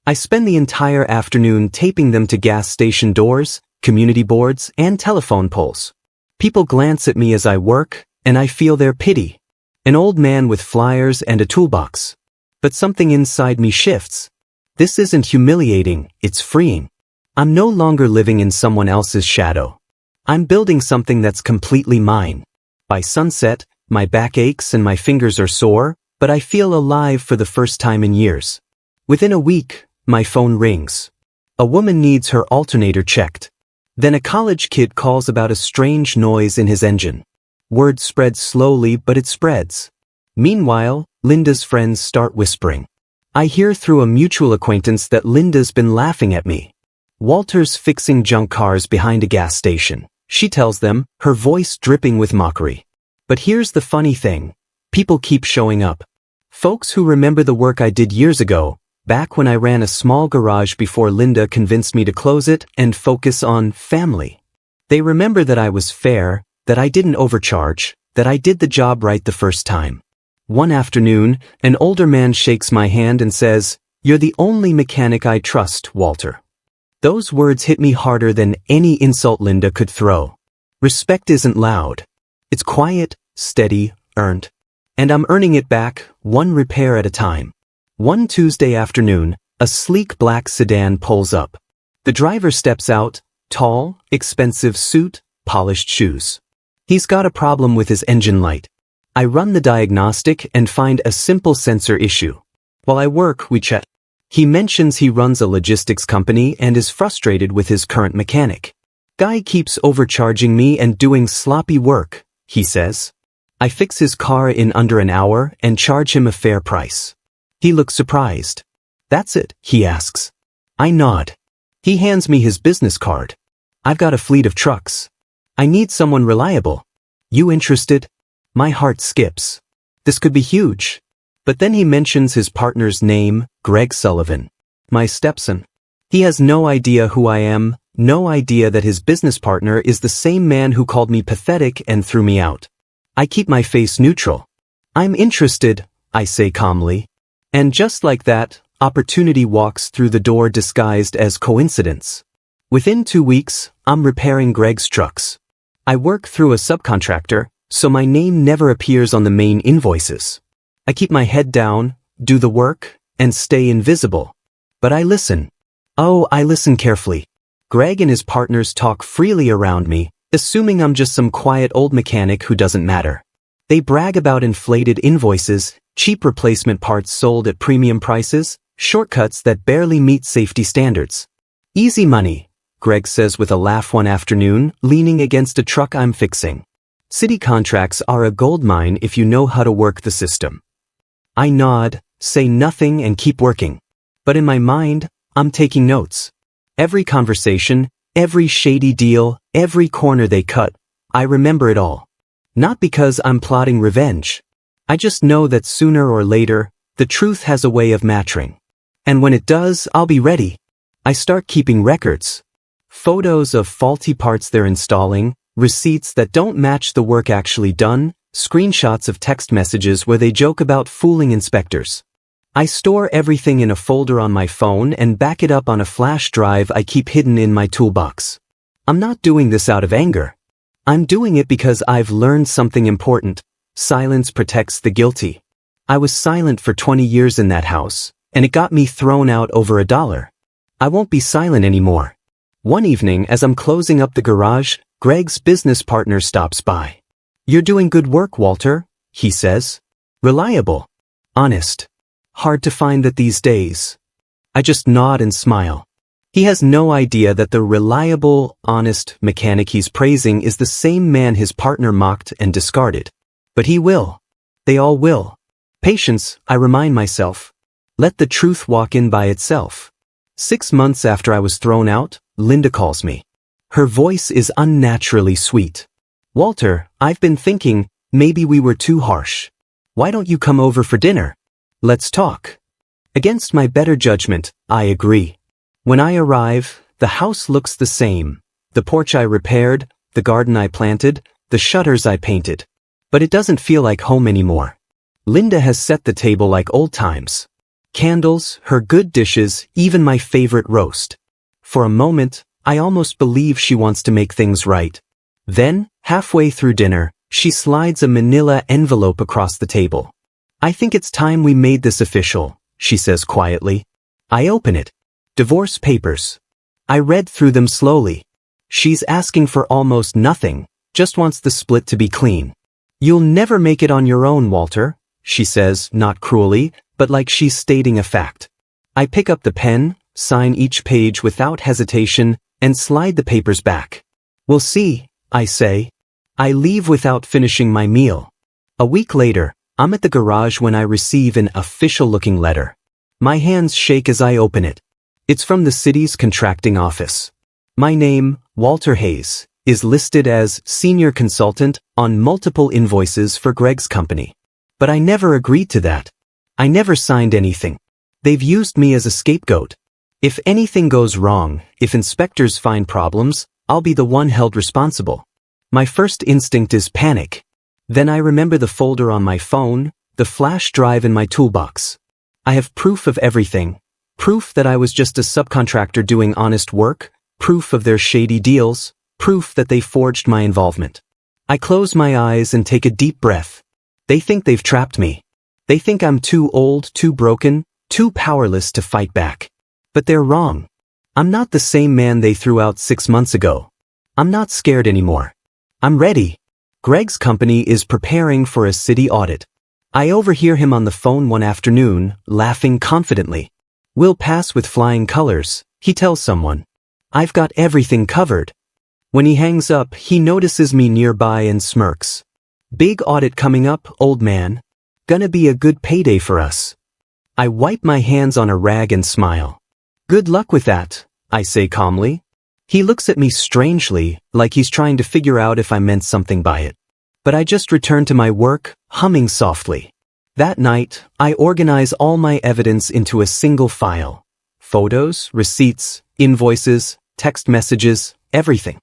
I spend the entire afternoon taping them to gas station doors, community boards, and telephone poles. People glance at me as I work, and I feel their pity. An old man with flyers and a toolbox. But something inside me shifts. This isn't humiliating, it's freeing. I'm no longer living in someone else's shadow. I'm building something that's completely mine. By sunset, my back aches and my fingers are sore, but I feel alive for the first time in years. Within a week, my phone rings. A woman needs her alternator checked. Then a college kid calls about a strange noise in his engine. Word spreads slowly, but it spreads. Meanwhile, Linda's friends start whispering. I hear through a mutual acquaintance that Linda's been laughing at me. Walter's fixing junk cars behind a gas station, she tells them, her voice dripping with mockery. But here's the funny thing. People keep showing up. Folks who remember the work I did years ago, back when I ran a small garage before Linda convinced me to close it and focus on family. They remember that I was fair, that I didn't overcharge, that I did the job right the first time. One afternoon, an older man shakes my hand and says, "You're the only mechanic I trust, Walter." Those words hit me harder than any insult Linda could throw. Respect isn't loud. It's quiet, steady, earned. And I'm earning it back, one repair at a time. One Tuesday afternoon, a sleek black sedan pulls up. The driver steps out, tall, expensive suit, polished shoes. He's got a problem with his engine light. I run the diagnostic and find a simple sensor issue. While I work, we chat. He mentions he runs a logistics company and is frustrated with his current mechanic. Guy keeps overcharging me and doing sloppy work, he says. I fix his car in under an hour and charge him a fair price. He looks surprised. That's it, he asks. I nod. He hands me his business card. I've got a fleet of trucks. I need someone reliable. You interested? My heart skips. This could be huge. But then he mentions his partner's name, Greg Sullivan. My stepson. He has no idea who I am, no idea that his business partner is the same man who called me pathetic and threw me out. I keep my face neutral. I'm interested, I say calmly. And just like that, opportunity walks through the door disguised as coincidence. Within 2 weeks, I'm repairing Greg's trucks. I work through a subcontractor, so my name never appears on the main invoices. I keep my head down, do the work, and stay invisible. But I listen. Oh, I listen carefully. Greg and his partners talk freely around me, assuming I'm just some quiet old mechanic who doesn't matter. They brag about inflated invoices, cheap replacement parts sold at premium prices, shortcuts that barely meet safety standards. Easy money, Greg says with a laugh one afternoon, leaning against a truck I'm fixing. City contracts are a goldmine if you know how to work the system. I nod, say nothing and keep working. But in my mind, I'm taking notes. Every conversation, every shady deal, every corner they cut, I remember it all. Not because I'm plotting revenge. I just know that sooner or later, the truth has a way of maturing. And when it does, I'll be ready. I start keeping records. Photos of faulty parts they're installing, receipts that don't match the work actually done, screenshots of text messages where they joke about fooling inspectors. I store everything in a folder on my phone and back it up on a flash drive I keep hidden in my toolbox. I'm not doing this out of anger. I'm doing it because I've learned something important. Silence protects the guilty. I was silent for 20 years in that house, and it got me thrown out over $1. I won't be silent anymore. One evening, as I'm closing up the garage, Greg's business partner stops by. "You're doing good work, Walter," he says. "Reliable. Honest. Hard to find that these days." I just nod and smile. He has no idea that the reliable, honest mechanic he's praising is the same man his partner mocked and discarded. But he will. They all will. Patience, I remind myself. Let the truth walk in by itself. 6 months after I was thrown out, Linda calls me. Her voice is unnaturally sweet. "Walter, I've been thinking, maybe we were too harsh. Why don't you come over for dinner? Let's talk." Against my better judgment, I agree. When I arrive, the house looks the same. The porch I repaired, the garden I planted, the shutters I painted. But it doesn't feel like home anymore. Linda has set the table like old times. Candles, her good dishes, even my favorite roast. For a moment, I almost believe she wants to make things right. Then, halfway through dinner, she slides a manila envelope across the table. "I think it's time we made this official," she says quietly. I open it. Divorce papers. I read through them slowly. She's asking for almost nothing, just wants the split to be clean. "You'll never make it on your own, Walter," she says, not cruelly, but like she's stating a fact. I pick up the pen, sign each page without hesitation, and slide the papers back. "We'll see," I say. I leave without finishing my meal. A week later, I'm at the garage when I receive an official-looking letter. My hands shake as I open it. It's from the city's contracting office. My name, Walter Hayes, is listed as senior consultant on multiple invoices for Greg's company. But I never agreed to that. I never signed anything. They've used me as a scapegoat. If anything goes wrong, if inspectors find problems, I'll be the one held responsible. My first instinct is panic. Then I remember the folder on my phone, the flash drive in my toolbox. I have proof of everything. Proof that I was just a subcontractor doing honest work, proof of their shady deals, proof that they forged my involvement. I close my eyes and take a deep breath. They think they've trapped me. They think I'm too old, too broken, too powerless to fight back. But they're wrong. I'm not the same man they threw out 6 months ago. I'm not scared anymore. I'm ready. Greg's company is preparing for a city audit. I overhear him on the phone one afternoon, laughing confidently. "We'll pass with flying colors," he tells someone. "I've got everything covered." When he hangs up, he notices me nearby and smirks. "Big audit coming up, old man. Gonna be a good payday for us." I wipe my hands on a rag and smile. "Good luck with that," I say calmly. He looks at me strangely, like he's trying to figure out if I meant something by it. But I just return to my work, humming softly. That night, I organize all my evidence into a single file. Photos, receipts, invoices, text messages, everything.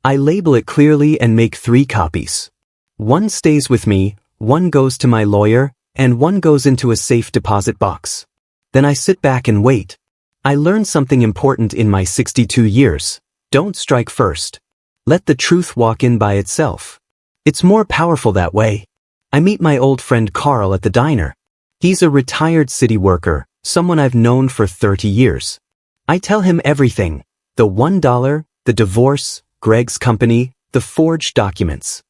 I label it clearly and make 3 copies. One stays with me, one goes to my lawyer, and one goes into a safe deposit box. Then I sit back and wait. I learned something important in my 62 years. Don't strike first. Let the truth walk in by itself. It's more powerful that way. I meet my old friend Carl at the diner. He's a retired city worker, someone I've known for 30 years. I tell him everything. The $1, the divorce, Greg's company, the forged documents.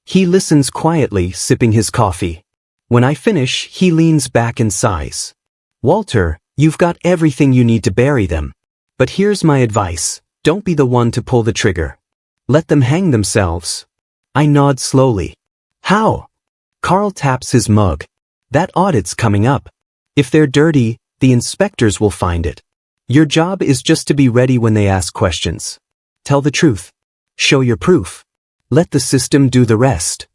He listens quietly, sipping his coffee. When I finish, he leans back and sighs. "Walter, you've got everything you need to bury them. But here's my advice. Don't be the one to pull the trigger. Let them hang themselves." I nod slowly. "How?" Carl taps his mug. "That audit's coming up. If they're dirty, the inspectors will find it. Your job is just to be ready when they ask questions. Tell the truth. Show your proof. Let the system do the rest."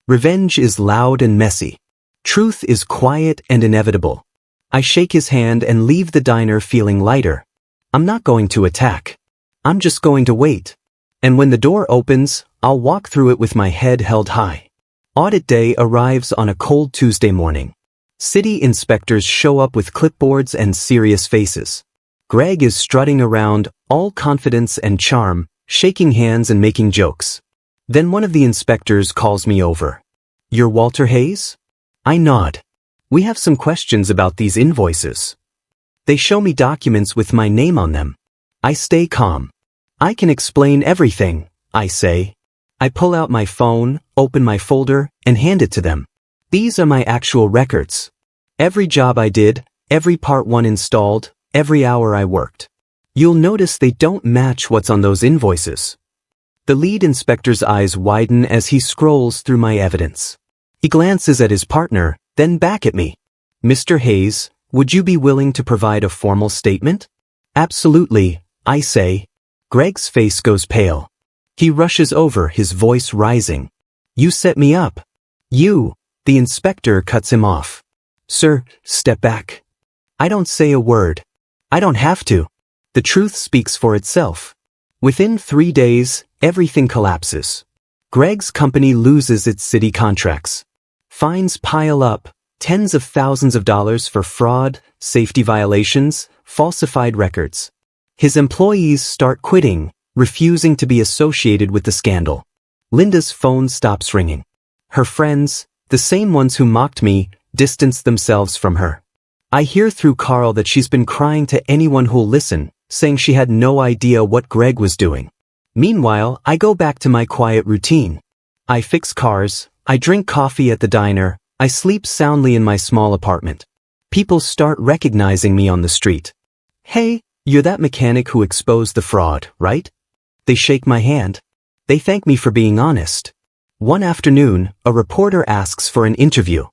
Revenge is loud and messy. Truth is quiet and inevitable. I shake his hand and leave the diner feeling lighter. I'm not going to attack. I'm just going to wait. And when the door opens, I'll walk through it with my head held high. Audit day arrives on a cold Tuesday morning. City inspectors show up with clipboards and serious faces. Greg is strutting around, all confidence and charm, shaking hands and making jokes. Then one of the inspectors calls me over. "You're Walter Hayes?" I nod. "We have some questions about these invoices." They show me documents with my name on them. I stay calm. "I can explain everything," I say. I pull out my phone, open my folder, and hand it to them. These are my actual records. Every job I did, every part 1 installed, every hour I worked. You'll notice they don't match what's on those invoices. The lead inspector's eyes widen as he scrolls through my evidence. He glances at his partner, then back at me. "Mr. Hayes, would you be willing to provide a formal statement?" "Absolutely," I say. Greg's face goes pale. He rushes over, his voice rising. "You set me up." "You," the inspector cuts him off. "Sir, step back." I don't say a word. I don't have to. The truth speaks for itself. Within 3 days, everything collapses. Greg's company loses its city contracts. Fines pile up, tens of thousands of dollars for fraud, safety violations, falsified records. His employees start quitting, refusing to be associated with the scandal. Linda's phone stops ringing. Her friends, the same ones who mocked me, distance themselves from her. I hear through Carl that she's been crying to anyone who'll listen, saying she had no idea what Greg was doing. Meanwhile, I go back to my quiet routine. I fix cars, I drink coffee at the diner, I sleep soundly in my small apartment. People start recognizing me on the street. "Hey, you're that mechanic who exposed the fraud, right?" They shake my hand. They thank me for being honest. One afternoon, a reporter asks for an interview.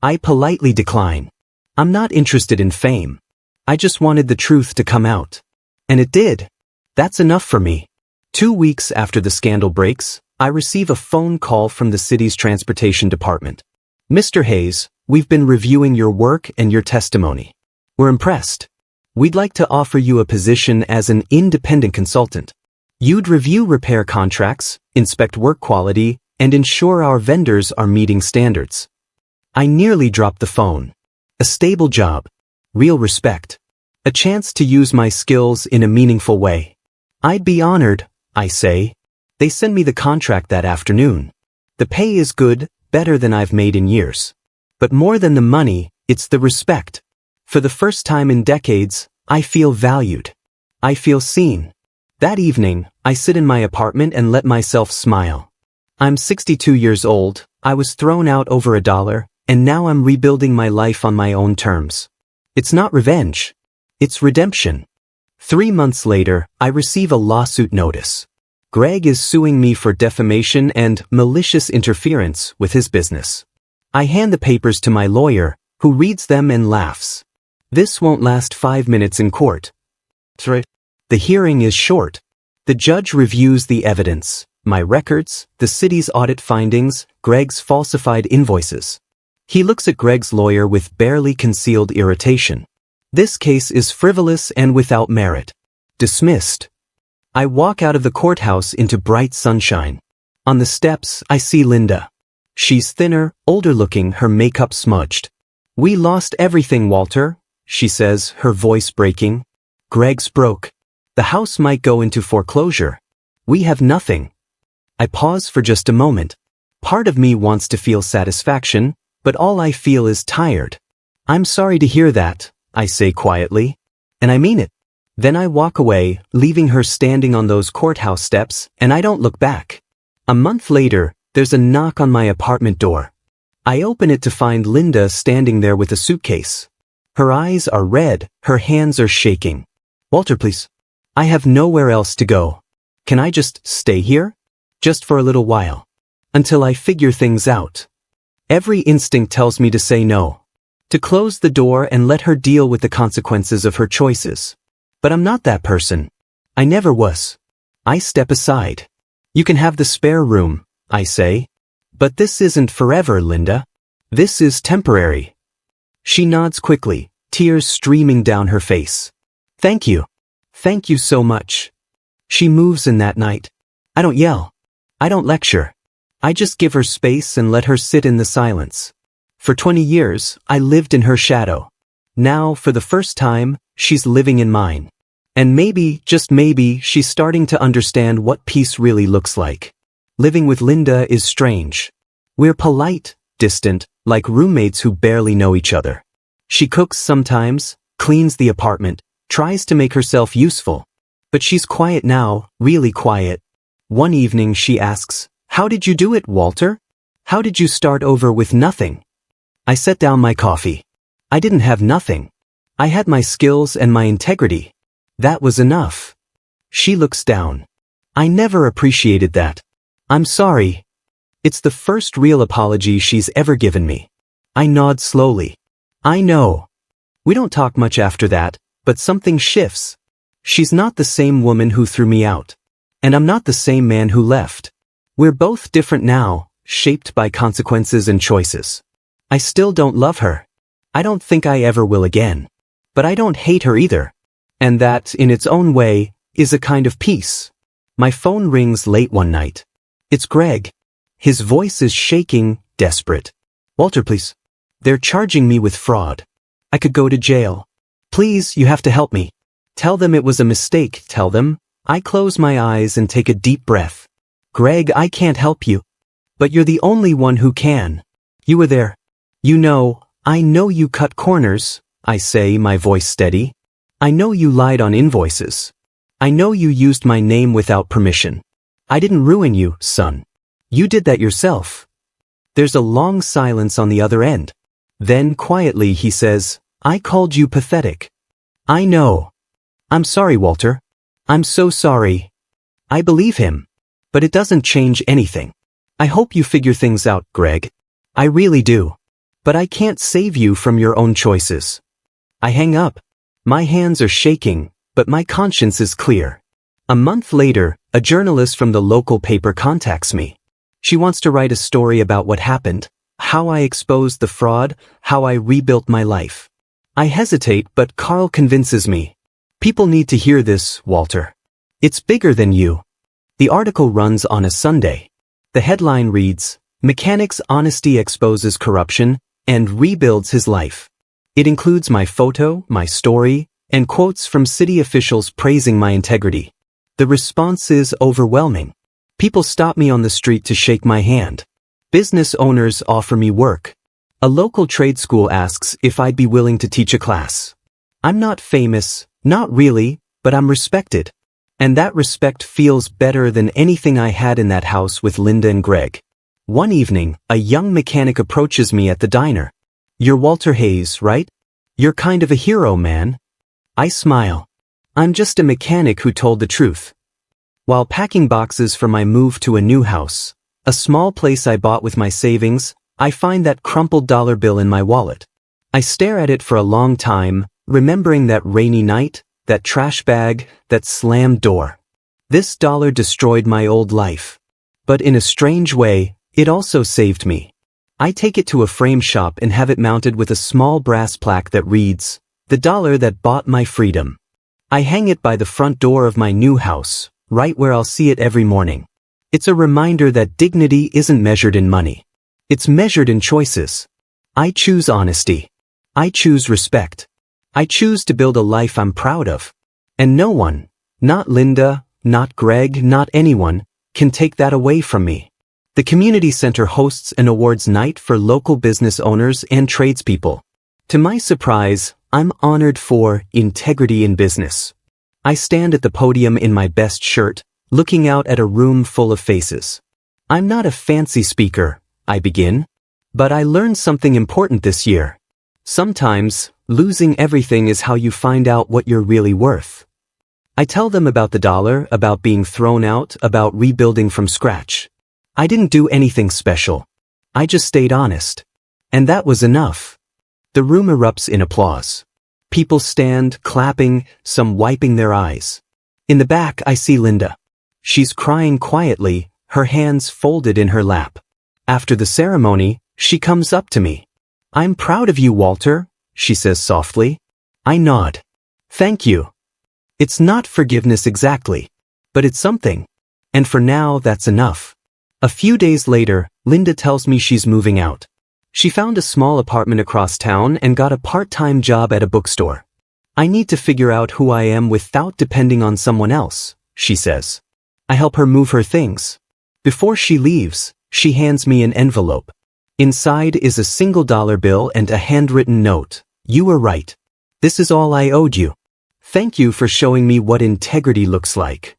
I politely decline. I'm not interested in fame. I just wanted the truth to come out. And it did. That's enough for me. 2 weeks after the scandal breaks, I receive a phone call from the city's transportation department. "Mr. Hayes, we've been reviewing your work and your testimony. We're impressed. We'd like to offer you a position as an independent consultant. You'd review repair contracts, inspect work quality, and ensure our vendors are meeting standards." I nearly dropped the phone. A stable job. Real respect. A chance to use my skills in a meaningful way. "I'd be honored," I say. They send me the contract that afternoon. The pay is good, better than I've made in years. But more than the money, it's the respect. For the first time in decades, I feel valued. I feel seen. That evening, I sit in my apartment and let myself smile. I'm 62 years old, I was thrown out over $1, and now I'm rebuilding my life on my own terms. It's not revenge. It's redemption. 3 months later, I receive a lawsuit notice. Greg is suing me for defamation and malicious interference with his business. I hand the papers to my lawyer, who reads them and laughs. This won't last 5 minutes in court. The hearing is short. The judge reviews the evidence, my records, the city's audit findings, Greg's falsified invoices. He looks at Greg's lawyer with barely concealed irritation. This case is frivolous and without merit. Dismissed. I walk out of the courthouse into bright sunshine. On the steps, I see Linda. She's thinner, older looking, her makeup smudged. "We lost everything, Walter," she says, her voice breaking. "Greg's broke. The house might go into foreclosure. We have nothing." I pause for just a moment. Part of me wants to feel satisfaction, but all I feel is tired. "I'm sorry to hear that," I say quietly. And I mean it. Then I walk away, leaving her standing on those courthouse steps, and I don't look back. A month later, there's a knock on my apartment door. I open it to find Linda standing there with a suitcase. Her eyes are red, her hands are shaking. "Walter, please. I have nowhere else to go. Can I just stay here? Just for a little while. Until I figure things out." Every instinct tells me to say no. To close the door and let her deal with the consequences of her choices. But I'm not that person. I never was. I step aside. "You can have the spare room," I say. "But this isn't forever, Linda. This is temporary." She nods quickly, tears streaming down her face. "Thank you. Thank you so much. She moves in that night. I don't yell. I don't lecture. I just give her space and let her sit in the silence. For 20 years, I lived in her shadow. Now, for the first time, she's living in mine. And maybe, just maybe, she's starting to understand what peace really looks like. Living with Linda is strange. We're polite, distant, like roommates who barely know each other. She cooks sometimes, cleans the apartment, tries to make herself useful. But she's quiet now, really quiet. One evening she asks, "How did you do it, Walter? How did you start over with nothing?" I set down my coffee. I didn't have nothing. I had my skills and my integrity. That was enough. She looks down. I never appreciated that. I'm sorry. It's the first real apology she's ever given me. I nod slowly. I know. We don't talk much after that, but something shifts. She's not the same woman who threw me out. And I'm not the same man who left. We're both different now, shaped by consequences and choices. I still don't love her. I don't think I ever will again. But I don't hate her either. And that, in its own way, is a kind of peace. My phone rings late one night. It's Greg. His voice is shaking, desperate. "Walter, please. They're charging me with fraud. I could go to jail. Please, you have to help me. Tell them it was a mistake, tell them." I close my eyes and take a deep breath. "Greg, I can't help you. But you're the only one who can. You were there. You know, I know you cut corners," I say, my voice steady. "I know you lied on invoices. I know you used my name without permission. I didn't ruin you, son. You did that yourself." There's a long silence on the other end. Then quietly he says, "I called you pathetic." I know. "I'm sorry, Walter. I'm so sorry." I believe him. But it doesn't change anything. "I hope you figure things out, Greg. I really do. But I can't save you from your own choices." I hang up. My hands are shaking, but my conscience is clear. A month later, a journalist from the local paper contacts me. She wants to write a story about what happened, how I exposed the fraud, how I rebuilt my life. I hesitate, but Carl convinces me. "People need to hear this, Walter. It's bigger than you." The article runs on a Sunday. The headline reads, "Mechanic's Honesty Exposes Corruption and Rebuilds His Life." It includes my photo, my story, and quotes from city officials praising my integrity. The response is overwhelming. People stop me on the street to shake my hand. Business owners offer me work. A local trade school asks if I'd be willing to teach a class. I'm not famous, not really, but I'm respected. And that respect feels better than anything I had in that house with Linda and Greg. One evening, a young mechanic approaches me at the diner. "You're Walter Hayes, right? You're kind of a hero, man." I smile. I'm just a mechanic who told the truth. While packing boxes for my move to a new house, a small place I bought with my savings, I find that crumpled dollar bill in my wallet. I stare at it for a long time, remembering that rainy night, that trash bag, that slammed door. This dollar destroyed my old life. But in a strange way, it also saved me. I take it to a frame shop and have it mounted with a small brass plaque that reads, "The dollar that bought my freedom." I hang it by the front door of my new house, right where I'll see it every morning. It's a reminder that dignity isn't measured in money. It's measured in choices. I choose honesty. I choose respect. I choose to build a life I'm proud of. And no one, not Linda, not Greg, not anyone, can take that away from me. The community center hosts an awards night for local business owners and tradespeople. To my surprise, I'm honored for integrity in business. I stand at the podium in my best shirt, looking out at a room full of faces. "I'm not a fancy speaker," I begin. "But I learned something important this year. Sometimes, losing everything is how you find out what you're really worth." I tell them about the dollar, about being thrown out, about rebuilding from scratch. I didn't do anything special. I just stayed honest. And that was enough. The room erupts in applause. People stand, clapping, some wiping their eyes. In the back, I see Linda. She's crying quietly, her hands folded in her lap. After the ceremony, she comes up to me. "I'm proud of you, Walter," she says softly. I nod. "Thank you." It's not forgiveness exactly, but it's something. And for now, that's enough. A few days later, Linda tells me she's moving out. She found a small apartment across town and got a part-time job at a bookstore. I need to figure out who I am without depending on someone else, she says. I help her move her things. Before she leaves, she hands me an envelope. Inside is a single dollar bill and a handwritten note. You were right. This is all I owed you. Thank you for showing me what integrity looks like.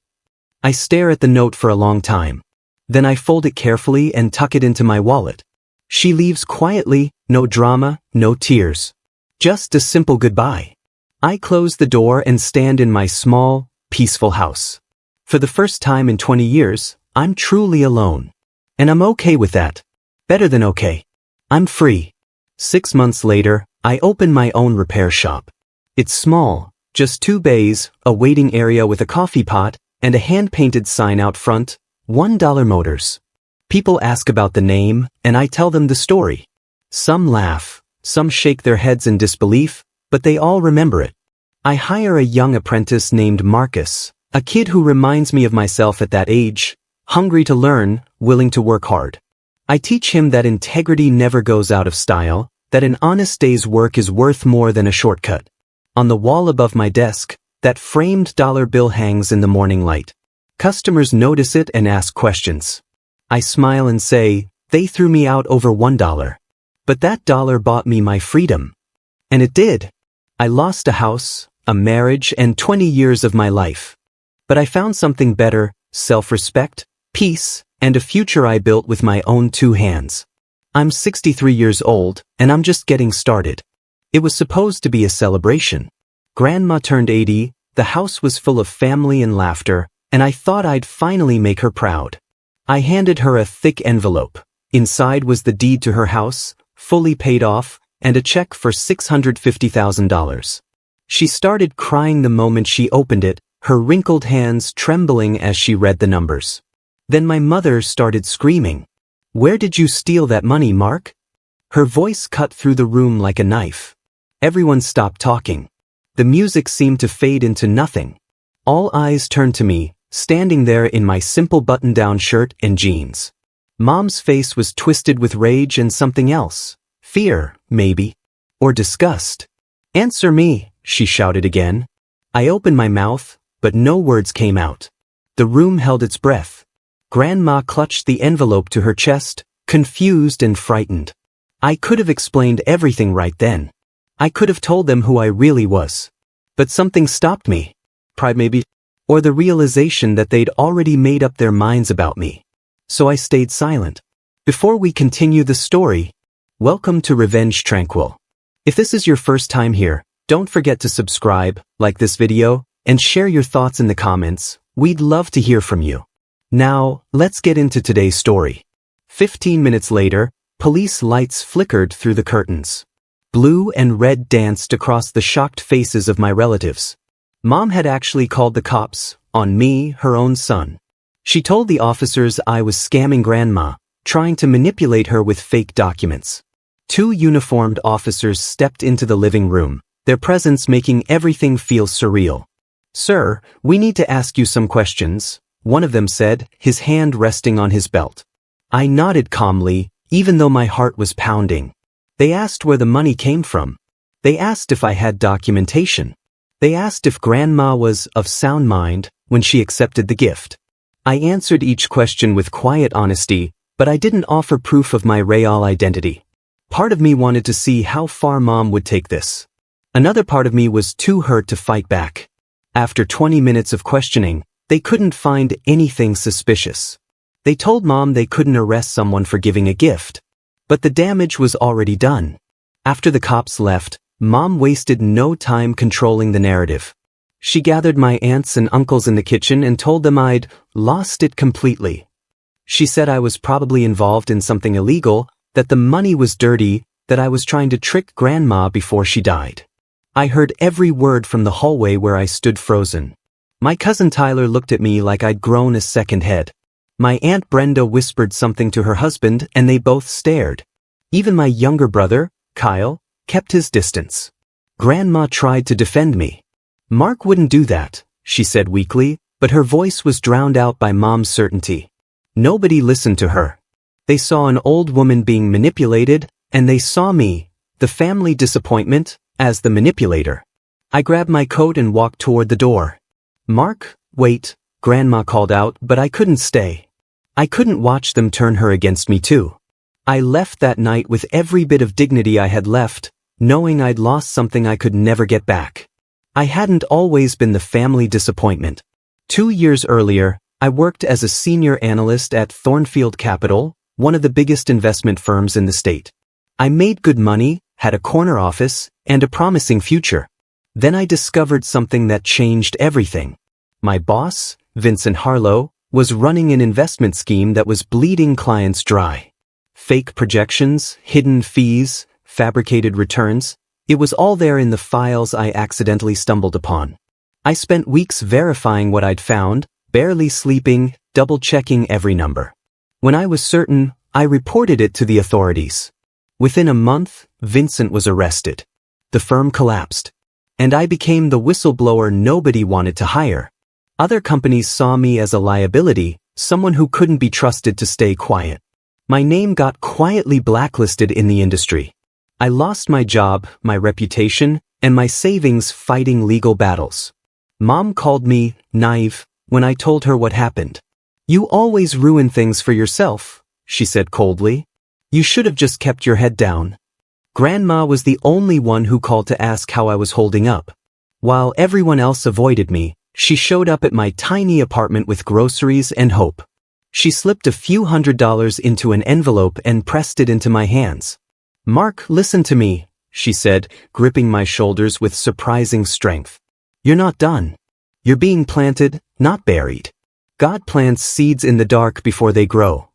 I stare at the note for a long time. Then I fold it carefully and tuck it into my wallet. She leaves quietly, no drama, no tears. Just a simple goodbye. I close the door and stand in my small, peaceful house. For the first time in 20 years, I'm truly alone. And I'm okay with that. Better than okay. I'm free. 6 months later, I open my own repair shop. It's small, just 2 bays, a waiting area with a coffee pot, and a hand-painted sign out front, $1 Motors. People ask about the name, and I tell them the story. Some laugh, some shake their heads in disbelief, but they all remember it. I hire a young apprentice named Marcus, a kid who reminds me of myself at that age, hungry to learn, willing to work hard. I teach him that integrity never goes out of style, that an honest day's work is worth more than a shortcut. On the wall above my desk, that framed dollar bill hangs in the morning light. Customers notice it and ask questions. I smile and say, they threw me out over $1. But that dollar bought me my freedom. And it did. I lost a house, a marriage, and 20 years of my life. But I found something better, self-respect, peace, and a future I built with my own 2 hands. I'm 63 years old, and I'm just getting started. It was supposed to be a celebration. Grandma turned 80, the house was full of family and laughter, and I thought I'd finally make her proud. I handed her a thick envelope. Inside was the deed to her house, fully paid off, and a check for $650,000. She started crying the moment she opened it, her wrinkled hands trembling as she read the numbers. Then my mother started screaming. Where did you steal that money, Mark? Her voice cut through the room like a knife. Everyone stopped talking. The music seemed to fade into nothing. All eyes turned to me, standing there in my simple button-down shirt and jeans. Mom's face was twisted with rage and something else. Fear, maybe. Or disgust. Answer me, she shouted again. I opened my mouth, but no words came out. The room held its breath. Grandma clutched the envelope to her chest, confused and frightened. I could have explained everything right then. I could have told them who I really was. But something stopped me. Pride maybe, or the realization that they'd already made up their minds about me. So I stayed silent. Before we continue the story, welcome to Revenge Tranquil. If this is your first time here, don't forget to subscribe, like this video, and share your thoughts in the comments. We'd love to hear from you. Now, let's get into today's story. 15 minutes later, police lights flickered through the curtains. Blue and red danced across the shocked faces of my relatives. Mom had actually called the cops, on me, her own son. She told the officers I was scamming Grandma, trying to manipulate her with fake documents. 2 uniformed officers stepped into the living room, their presence making everything feel surreal. Sir, we need to ask you some questions, one of them said, his hand resting on his belt. I nodded calmly, even though my heart was pounding. They asked where the money came from. They asked if I had documentation. They asked if Grandma was of sound mind when she accepted the gift. I answered each question with quiet honesty, but I didn't offer proof of my real identity. Part of me wanted to see how far Mom would take this. Another part of me was too hurt to fight back. After 20 minutes of questioning, they couldn't find anything suspicious. They told Mom they couldn't arrest someone for giving a gift. But the damage was already done. After the cops left, Mom wasted no time controlling the narrative. She gathered my aunts and uncles in the kitchen and told them I'd lost it completely. She said I was probably involved in something illegal, that the money was dirty, that I was trying to trick Grandma before she died. I heard every word from the hallway where I stood frozen. My cousin Tyler looked at me like I'd grown a second head. My Aunt Brenda whispered something to her husband and they both stared. Even my younger brother, Kyle, kept his distance. Grandma tried to defend me. Mark wouldn't do that, she said weakly, but her voice was drowned out by Mom's certainty. Nobody listened to her. They saw an old woman being manipulated, and they saw me, the family disappointment, as the manipulator. I grabbed my coat and walked toward the door. "Mark, wait," Grandma called out, but I couldn't stay. I couldn't watch them turn her against me too. I left that night with every bit of dignity I had left, knowing I'd lost something I could never get back. I hadn't always been the family disappointment. 2 years earlier, I worked as a senior analyst at Thornfield Capital, one of the biggest investment firms in the state. I made good money, had a corner office, and a promising future. Then I discovered something that changed everything. My boss, Vincent Harlow, was running an investment scheme that was bleeding clients dry. Fake projections, hidden fees, fabricated returns, it was all there in the files I accidentally stumbled upon. I spent weeks verifying what I'd found, barely sleeping, double-checking every number. When I was certain, I reported it to the authorities. Within a month, Vincent was arrested. The firm collapsed. And I became the whistleblower nobody wanted to hire. Other companies saw me as a liability, someone who couldn't be trusted to stay quiet. My name got quietly blacklisted in the industry. I lost my job, my reputation, and my savings fighting legal battles. Mom called me naive when I told her what happened. "You always ruin things for yourself," she said coldly. "You should have just kept your head down." Grandma was the only one who called to ask how I was holding up. While everyone else avoided me, she showed up at my tiny apartment with groceries and hope. She slipped a few $100s into an envelope and pressed it into my hands. "Mark, listen to me," she said, gripping my shoulders with surprising strength. "You're not done. You're being planted, not buried. God plants seeds in the dark before they grow."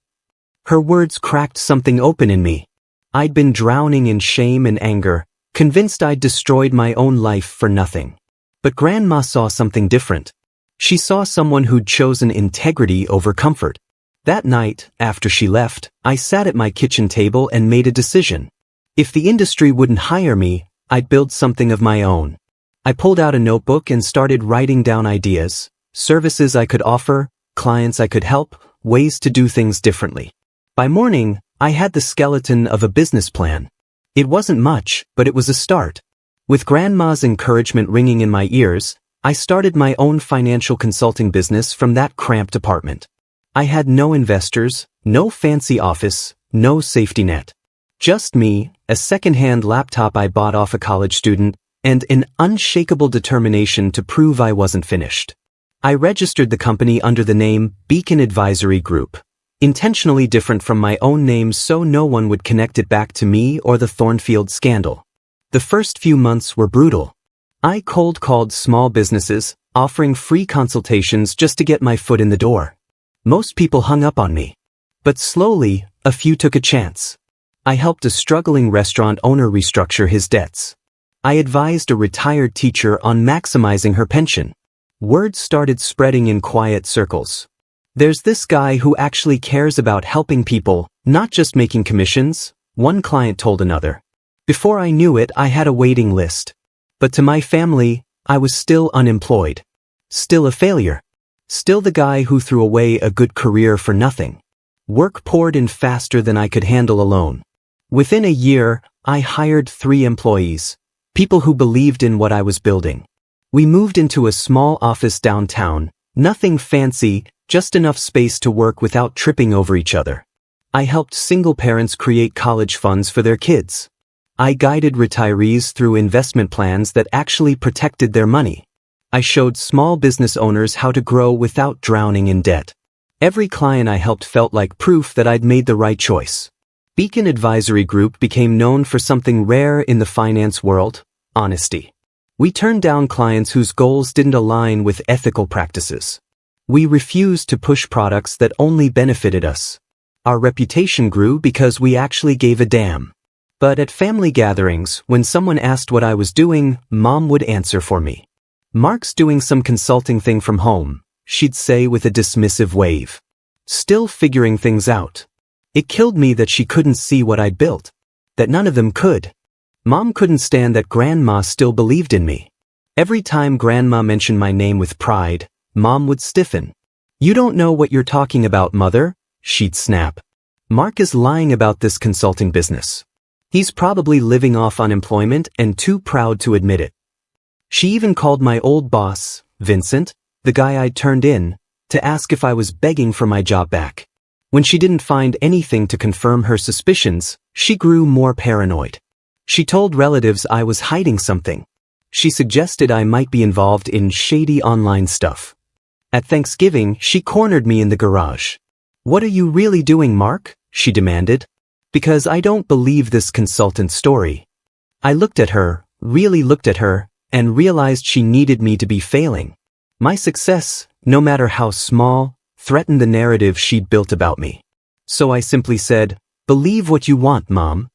Her words cracked something open in me. I'd been drowning in shame and anger, convinced I'd destroyed my own life for nothing. But Grandma saw something different. She saw someone who'd chosen integrity over comfort. That night, after she left, I sat at my kitchen table and made a decision. If the industry wouldn't hire me, I'd build something of my own. I pulled out a notebook and started writing down ideas, services I could offer, clients I could help, ways to do things differently. By morning, I had the skeleton of a business plan. It wasn't much, but it was a start. With Grandma's encouragement ringing in my ears, I started my own financial consulting business from that cramped apartment. I had no investors, no fancy office, no safety net. Just me, a second-hand laptop I bought off a college student, and an unshakable determination to prove I wasn't finished. I registered the company under the name Beacon Advisory Group, intentionally different from my own name so no one would connect it back to me or the Thornfield scandal. The first few months were brutal. I cold called small businesses, offering free consultations just to get my foot in the door. Most people hung up on me. But slowly, a few took a chance. I helped a struggling restaurant owner restructure his debts. I advised a retired teacher on maximizing her pension. Word started spreading in quiet circles. "There's this guy who actually cares about helping people, not just making commissions," one client told another. Before I knew it, I had a waiting list. But to my family, I was still unemployed. Still a failure. Still the guy who threw away a good career for nothing. Work poured in faster than I could handle alone. Within a year, I hired 3 employees, people who believed in what I was building. We moved into a small office downtown, nothing fancy, just enough space to work without tripping over each other. I helped single parents create college funds for their kids. I guided retirees through investment plans that actually protected their money. I showed small business owners how to grow without drowning in debt. Every client I helped felt like proof that I'd made the right choice. Beacon Advisory Group became known for something rare in the finance world: honesty. We turned down clients whose goals didn't align with ethical practices. We refused to push products that only benefited us. Our reputation grew because we actually gave a damn. But at family gatherings, when someone asked what I was doing, Mom would answer for me. "Mark's doing some consulting thing from home," she'd say with a dismissive wave. "Still figuring things out." It killed me that she couldn't see what I'd built. That none of them could. Mom couldn't stand that Grandma still believed in me. Every time Grandma mentioned my name with pride, Mom would stiffen. "You don't know what you're talking about, Mother," she'd snap. "Mark is lying about this consulting business. He's probably living off unemployment and too proud to admit it." She even called my old boss, Vincent, the guy I'd turned in, to ask if I was begging for my job back. When she didn't find anything to confirm her suspicions, she grew more paranoid. She told relatives I was hiding something. She suggested I might be involved in shady online stuff. At Thanksgiving, she cornered me in the garage. "What are you really doing, Mark?" she demanded. "Because I don't believe this consultant story." I looked at her, really looked at her, and realized she needed me to be failing. My success, no matter how small, threatened the narrative she'd built about me. So I simply said, "Believe what you want, Mom."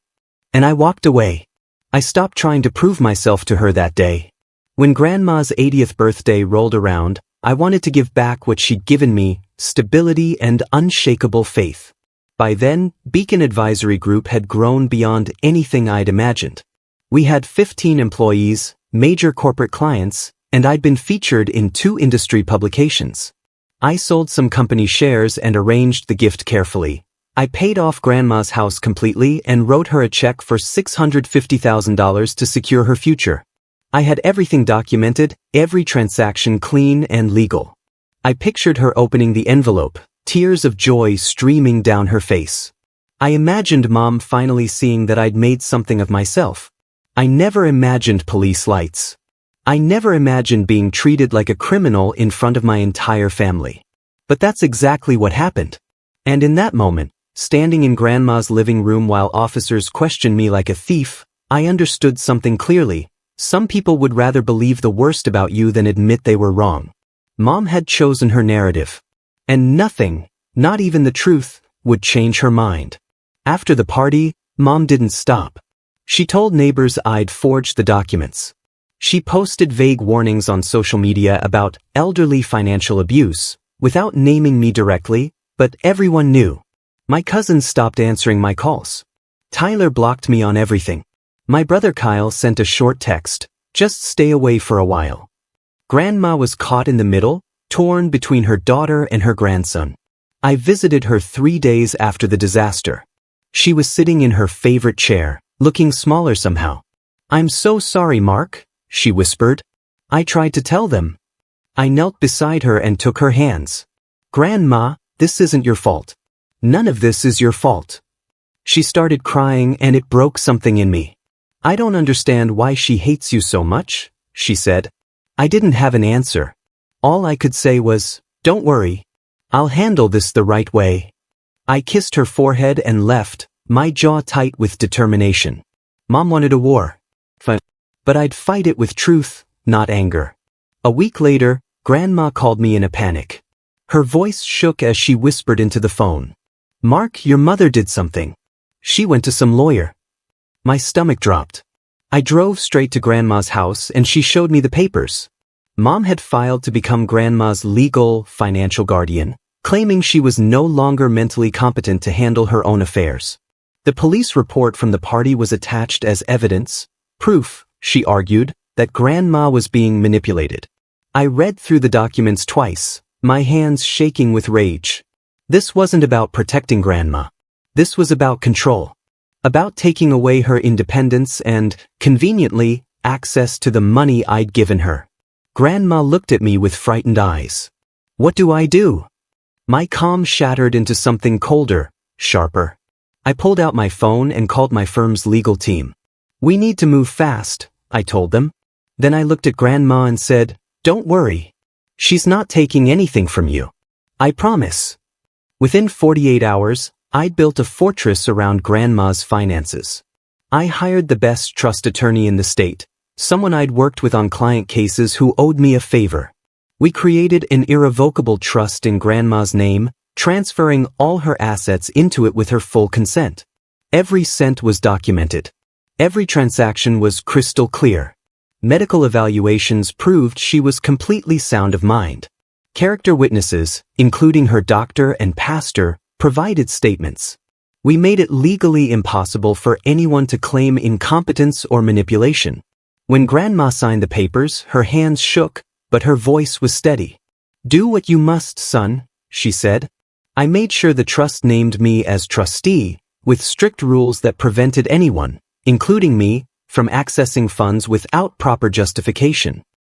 And I walked away. I stopped trying to prove myself to her that day. When Grandma's 80th birthday rolled around, I wanted to give back what she'd given me, stability and unshakable faith. By then, Beacon Advisory Group had grown beyond anything I'd imagined. We had 15 employees, major corporate clients, and I'd been featured in 2 industry publications. I sold some company shares and arranged the gift carefully. I paid off Grandma's house completely and wrote her a check for $650,000 to secure her future. I had everything documented, every transaction clean and legal. I pictured her opening the envelope, tears of joy streaming down her face. I imagined Mom finally seeing that I'd made something of myself. I never imagined police lights. I never imagined being treated like a criminal in front of my entire family. But that's exactly what happened. And in that moment, standing in Grandma's living room while officers questioned me like a thief, I understood something clearly. Some people would rather believe the worst about you than admit they were wrong. Mom had chosen her narrative. And nothing, not even the truth, would change her mind. After the party, Mom didn't stop. She told neighbors I'd forged the documents. She posted vague warnings on social media about elderly financial abuse, without naming me directly, but everyone knew. My cousins stopped answering my calls. Tyler blocked me on everything. My brother Kyle sent a short text, "Just stay away for a while." Grandma was caught in the middle, torn between her daughter and her grandson. I visited her 3 days after the disaster. She was sitting in her favorite chair, looking smaller somehow. "I'm so sorry, Mark," she whispered. I tried to tell them. I knelt beside her and took her hands. "Grandma, this isn't your fault. None of this is your fault." She started crying and it broke something in me. "I don't understand why she hates you so much," she said. I didn't have an answer. All I could say was, "Don't worry. I'll handle this the right way." I kissed her forehead and left, my jaw tight with determination. Mom wanted a war. But I'd fight it with truth, not anger. A week later, Grandma called me in a panic. Her voice shook as she whispered into the phone. "Mark, your mother did something. She went to some lawyer." My stomach dropped. I drove straight to Grandma's house and she showed me the papers. Mom had filed to become Grandma's legal, financial guardian, claiming she was no longer mentally competent to handle her own affairs. The police report from the party was attached as evidence, proof, she argued, that Grandma was being manipulated. I read through the documents twice, my hands shaking with rage. This wasn't about protecting Grandma. This was about control. About taking away her independence and, conveniently, access to the money I'd given her. Grandma looked at me with frightened eyes. "What do I do?" My calm shattered into something colder, sharper. I pulled out my phone and called my firm's legal team. "We need to move fast," I told them. Then I looked at Grandma and said, "Don't worry. She's not taking anything from you. I promise." Within 48 hours, I'd built a fortress around Grandma's finances. I hired the best trust attorney in the state, someone I'd worked with on client cases who owed me a favor. We created an irrevocable trust in Grandma's name, transferring all her assets into it with her full consent. Every cent was documented. Every transaction was crystal clear. Medical evaluations proved she was completely sound of mind. Character witnesses, including her doctor and pastor, provided statements. We made it legally impossible for anyone to claim incompetence or manipulation. When Grandma signed the papers, her hands shook, but her voice was steady. "Do what you must, son," she said. I made sure the trust named me as trustee, with strict rules that prevented anyone, including me, from accessing funds without proper justification.